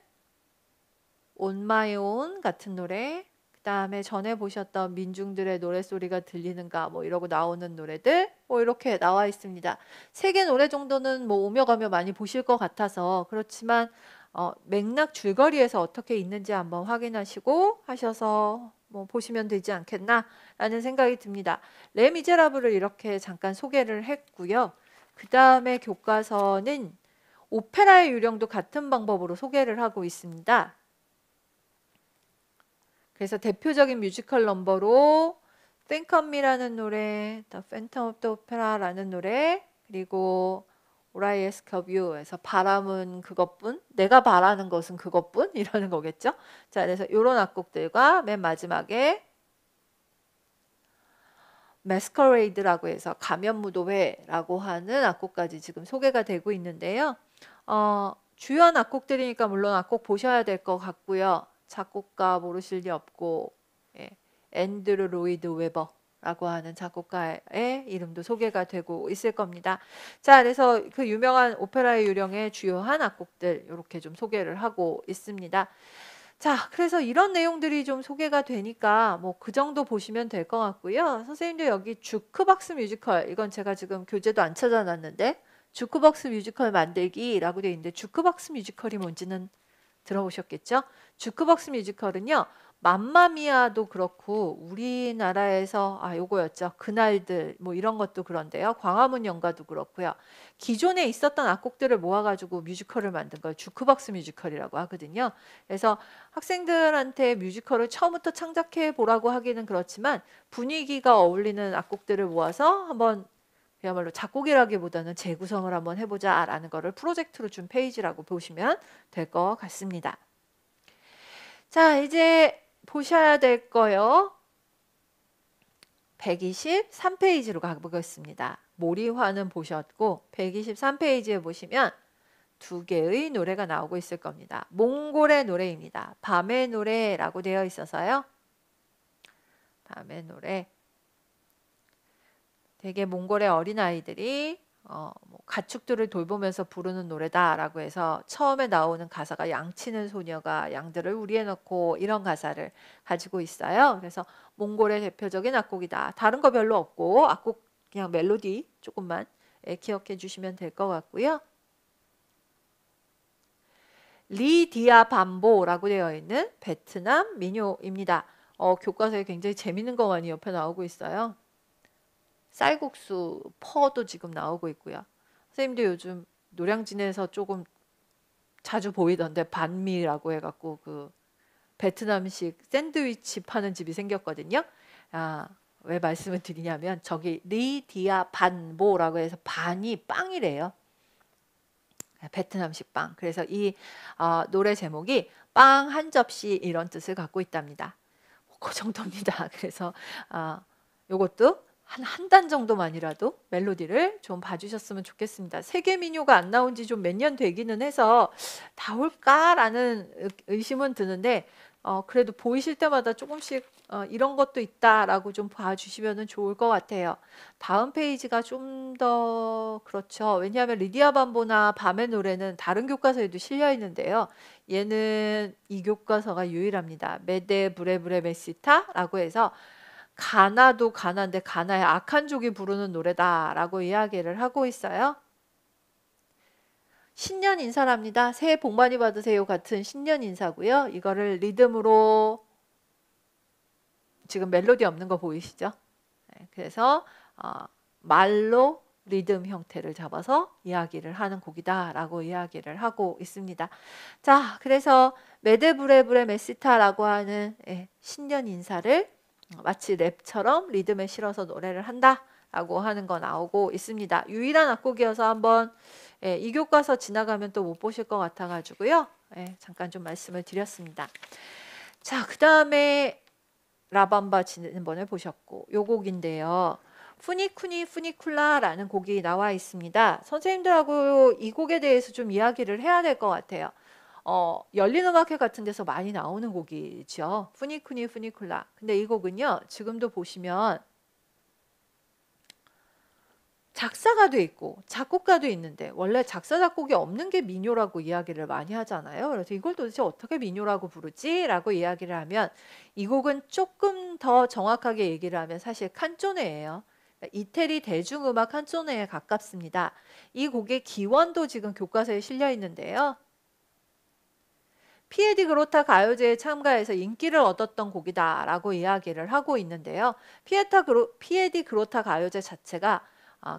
On My Own 같은 노래, 그 다음에 전에 보셨던 민중들의 노래소리가 들리는가 뭐 이러고 나오는 노래들 뭐 이렇게 나와 있습니다. 세 개 노래 정도는 뭐 오며 가며 많이 보실 것 같아서 그렇지만 맥락 줄거리에서 어떻게 있는지 한번 확인하시고 하셔서 뭐 보시면 되지 않겠나 라는 생각이 듭니다. 레 미제라블을 이렇게 잠깐 소개를 했고요. 그 다음에 교과서는 오페라의 유령도 같은 방법으로 소개를 하고 있습니다. 그래서 대표적인 뮤지컬 넘버로 Think of Me라는 노래, The Phantom of the Opera라는 노래, 그리고 All I Ask of You에서 바람은 그것뿐, 내가 바라는 것은 그것뿐 이러는 거겠죠. 자, 그래서 이런 악곡들과 맨 마지막에 Masquerade라고 해서 가면무도회라고 하는 악곡까지 지금 소개가 되고 있는데요. 주요한 악곡들이니까 물론 악곡 보셔야 될 것 같고요. 작곡가 모르실 리 없고 예, 앤드루 로이드 웨버라고 하는 작곡가의 이름도 소개가 되고 있을 겁니다. 자, 그래서 그 유명한 오페라의 유령의 주요한 악곡들 이렇게 좀 소개를 하고 있습니다. 자, 그래서 이런 내용들이 좀 소개가 되니까 뭐 그 정도 보시면 될 것 같고요. 선생님들 여기 주크박스 뮤지컬, 이건 제가 지금 교재도 안 찾아놨는데 주크박스 뮤지컬 만들기라고 되어 있는데 주크박스 뮤지컬이 뭔지는 들어보셨겠죠? 주크박스 뮤지컬은요. 맘마미아도 그렇고 우리나라에서 요거였죠. 그날들 뭐 이런 것도 그런데요. 광화문 연가도 그렇고요. 기존에 있었던 악곡들을 모아가지고 뮤지컬을 만든 걸 주크박스 뮤지컬이라고 하거든요. 그래서 학생들한테 뮤지컬을 처음부터 창작해 보라고 하기는 그렇지만 분위기가 어울리는 악곡들을 모아서 한번 그야말로 작곡이라기보다는 재구성을 한번 해보자 라는 거를 프로젝트로 준 페이지라고 보시면 될 것 같습니다. 자, 이제 보셔야 될 거요. 123페이지로 가보겠습니다. 모리화는 보셨고 123페이지에 보시면 두 개의 노래가 나오고 있을 겁니다. 몽골의 노래입니다. 밤의 노래라고 되어 있어서요. 밤의 노래. 되게 몽골의 어린아이들이 뭐 가축들을 돌보면서 부르는 노래다라고 해서 처음에 나오는 가사가 양치는 소녀가 양들을 우리에 넣고 이런 가사를 가지고 있어요. 그래서 몽골의 대표적인 악곡이다. 다른 거 별로 없고 악곡 그냥 멜로디 조금만 기억해 주시면 될 것 같고요. 리디아 밤보라고 되어 있는 베트남 민요입니다. 교과서에 굉장히 재밌는 거 많이 옆에 나오고 있어요. 쌀국수, 퍼도 지금 나오고 있고요. 선생님도 요즘 노량진에서 조금 자주 보이던데 반미라고 해갖고 그 베트남식 샌드위치 파는 집이 생겼거든요. 왜 말씀을 드리냐면 저기 리디아 반보라고 해서 반이 빵이래요. 베트남식 빵. 그래서 이 노래 제목이 빵 한 접시 이런 뜻을 갖고 있답니다. 그 정도입니다. 그래서 요것도 한 단 정도만이라도 멜로디를 좀 봐주셨으면 좋겠습니다. 세계 민요가 안 나온 지 좀 몇 년 되기는 해서 나올까라는 의심은 드는데 그래도 보이실 때마다 조금씩 이런 것도 있다라고 좀 봐주시면 좋을 것 같아요. 다음 페이지가 좀 더 그렇죠. 왜냐하면 리디아 밤보나 밤의 노래는 다른 교과서에도 실려 있는데요. 얘는 이 교과서가 유일합니다. 메데 브레브레 메시타라고 해서 가나도 가나인데 가나의 악한 족이 부르는 노래다라고 이야기를 하고 있어요. 신년 인사랍니다. 새해 복 많이 받으세요 같은 신년 인사고요. 이거를 리듬으로 지금 멜로디 없는 거 보이시죠? 네, 그래서 말로 리듬 형태를 잡아서 이야기를 하는 곡이다라고 이야기를 하고 있습니다. 자, 그래서 메데브레브레 메시타라고 하는 신년 인사를 마치 랩처럼 리듬에 실어서 노래를 한다라고 하는 거 나오고 있습니다. 유일한 악곡이어서 한번 이 교과서 지나가면 또 못 보실 것 같아가지고요. 잠깐 좀 말씀을 드렸습니다. 자, 그 다음에 라밤바 지난번에 보셨고 요 곡인데요. 푸니쿠니 푸니쿨라라는 곡이 나와 있습니다. 선생님들하고 이 곡에 대해서 좀 이야기를 해야 될 것 같아요. 열린 음악회 같은 데서 많이 나오는 곡이죠. 푸니쿠니 푸니쿨라. 근데 이 곡은요. 지금도 보시면 작사가도 있고 작곡가도 있는데 원래 작사 작곡이 없는 게 민요라고 이야기를 많이 하잖아요. 그래서 이걸 도대체 어떻게 민요라고 부르지? 라고 이야기를 하면 이 곡은 조금 더 정확하게 얘기를 하면 사실 칸조네예요. 이태리 대중음악 칸조네에 가깝습니다. 이 곡의 기원도 지금 교과서에 실려 있는데요. 피에디 그로타 가요제에 참가해서 인기를 얻었던 곡이다라고 이야기를 하고 있는데요. 피에디 그로타 가요제 자체가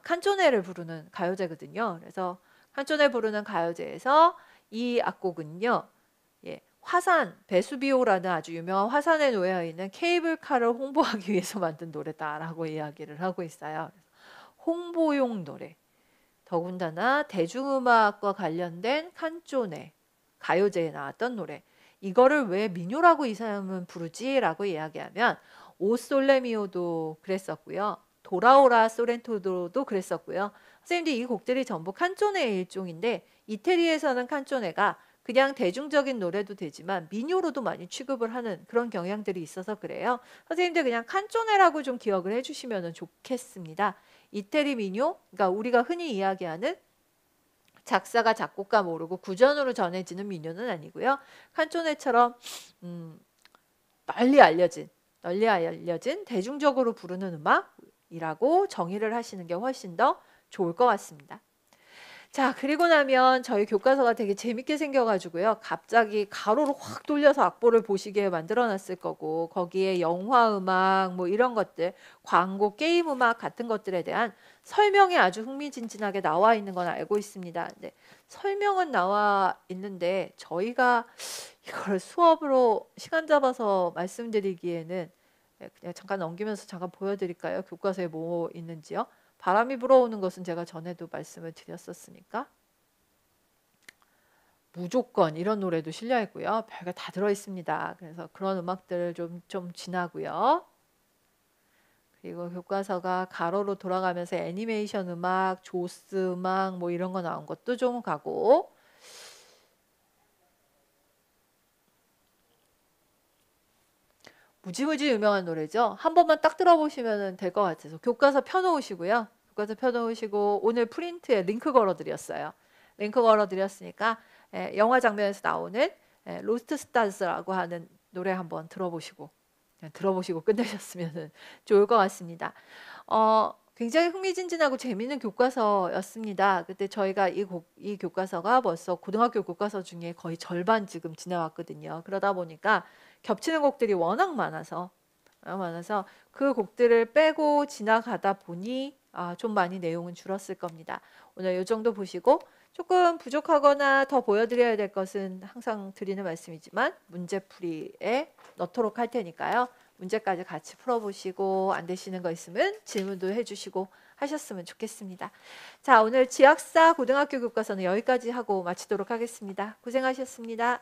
칸조네를 부르는 가요제거든요. 그래서 칸조네 부르는 가요제에서 이 악곡은요. 화산, 베수비오라는 아주 유명한 화산에 놓여 있는 케이블카를 홍보하기 위해서 만든 노래다라고 이야기를 하고 있어요. 홍보용 노래. 더군다나 대중음악과 관련된 칸조네 가요제에 나왔던 노래. 이거를 왜 민요라고 이 사람은 부르지? 라고 이야기하면 오솔레미오도 그랬었고요. 도라오라 소렌토도도 그랬었고요. 선생님들 이 곡들이 전부 칸조네의 일종인데 이태리에서는 칸조네가 그냥 대중적인 노래도 되지만 민요로도 많이 취급을 하는 그런 경향들이 있어서 그래요. 선생님들 그냥 칸조네라고 좀 기억을 해주시면 좋겠습니다. 이태리 민요, 그러니까 우리가 흔히 이야기하는 작사가 작곡가 모르고 구전으로 전해지는 민요는 아니고요. 칸조네처럼 널리 알려진 대중적으로 부르는 음악이라고 정의를 하시는 게 훨씬 더 좋을 것 같습니다. 자, 그리고 나면 저희 교과서가 되게 재밌게 생겨가지고요. 갑자기 가로로 확 돌려서 악보를 보시게 만들어놨을 거고 거기에 영화음악 뭐 이런 것들, 광고, 게임음악 같은 것들에 대한 설명이 아주 흥미진진하게 나와 있는 건 알고 있습니다. 근데 설명은 나와 있는데 저희가 이걸 수업으로 시간 잡아서 말씀드리기에는 그냥 잠깐 넘기면서 잠깐 보여드릴까요? 교과서에 뭐 있는지요? 바람이 불어오는 것은 제가 전에도 말씀을 드렸었으니까 무조건 이런 노래도 실려 있고요. 별게 다 들어 있습니다. 그래서 그런 음악들을 좀 지나고요. 그리고 교과서가 가로로 돌아가면서 애니메이션 음악, 조스 음악 뭐 이런 거 나온 것도 좀 가고 무지무지 유명한 노래죠. 한 번만 딱 들어보시면 될 것 같아서 교과서 펴놓으시고요. 교과서 펴놓으시고 오늘 프린트에 링크 걸어드렸어요. 링크 걸어드렸으니까 영화 장면에서 나오는 로스트 스타즈라고 하는 노래 한번 들어보시고 끝내셨으면 좋을 것 같습니다. 굉장히 흥미진진하고 재미있는 교과서였습니다. 그때 저희가 이 교과서가 벌써 고등학교 교과서 중에 거의 절반 지금 지나왔거든요. 그러다 보니까 겹치는 곡들이 워낙 많아서 그 곡들을 빼고 지나가다 보니 좀 많이 내용은 줄었을 겁니다. 오늘 이 정도 보시고 조금 부족하거나 더 보여드려야 될 것은 항상 드리는 말씀이지만 문제풀이에 넣도록 할 테니까요. 문제까지 같이 풀어보시고 안 되시는 거 있으면 질문도 해주시고 하셨으면 좋겠습니다. 자, 오늘 지학사 고등학교 교과서는 여기까지 하고 마치도록 하겠습니다. 고생하셨습니다.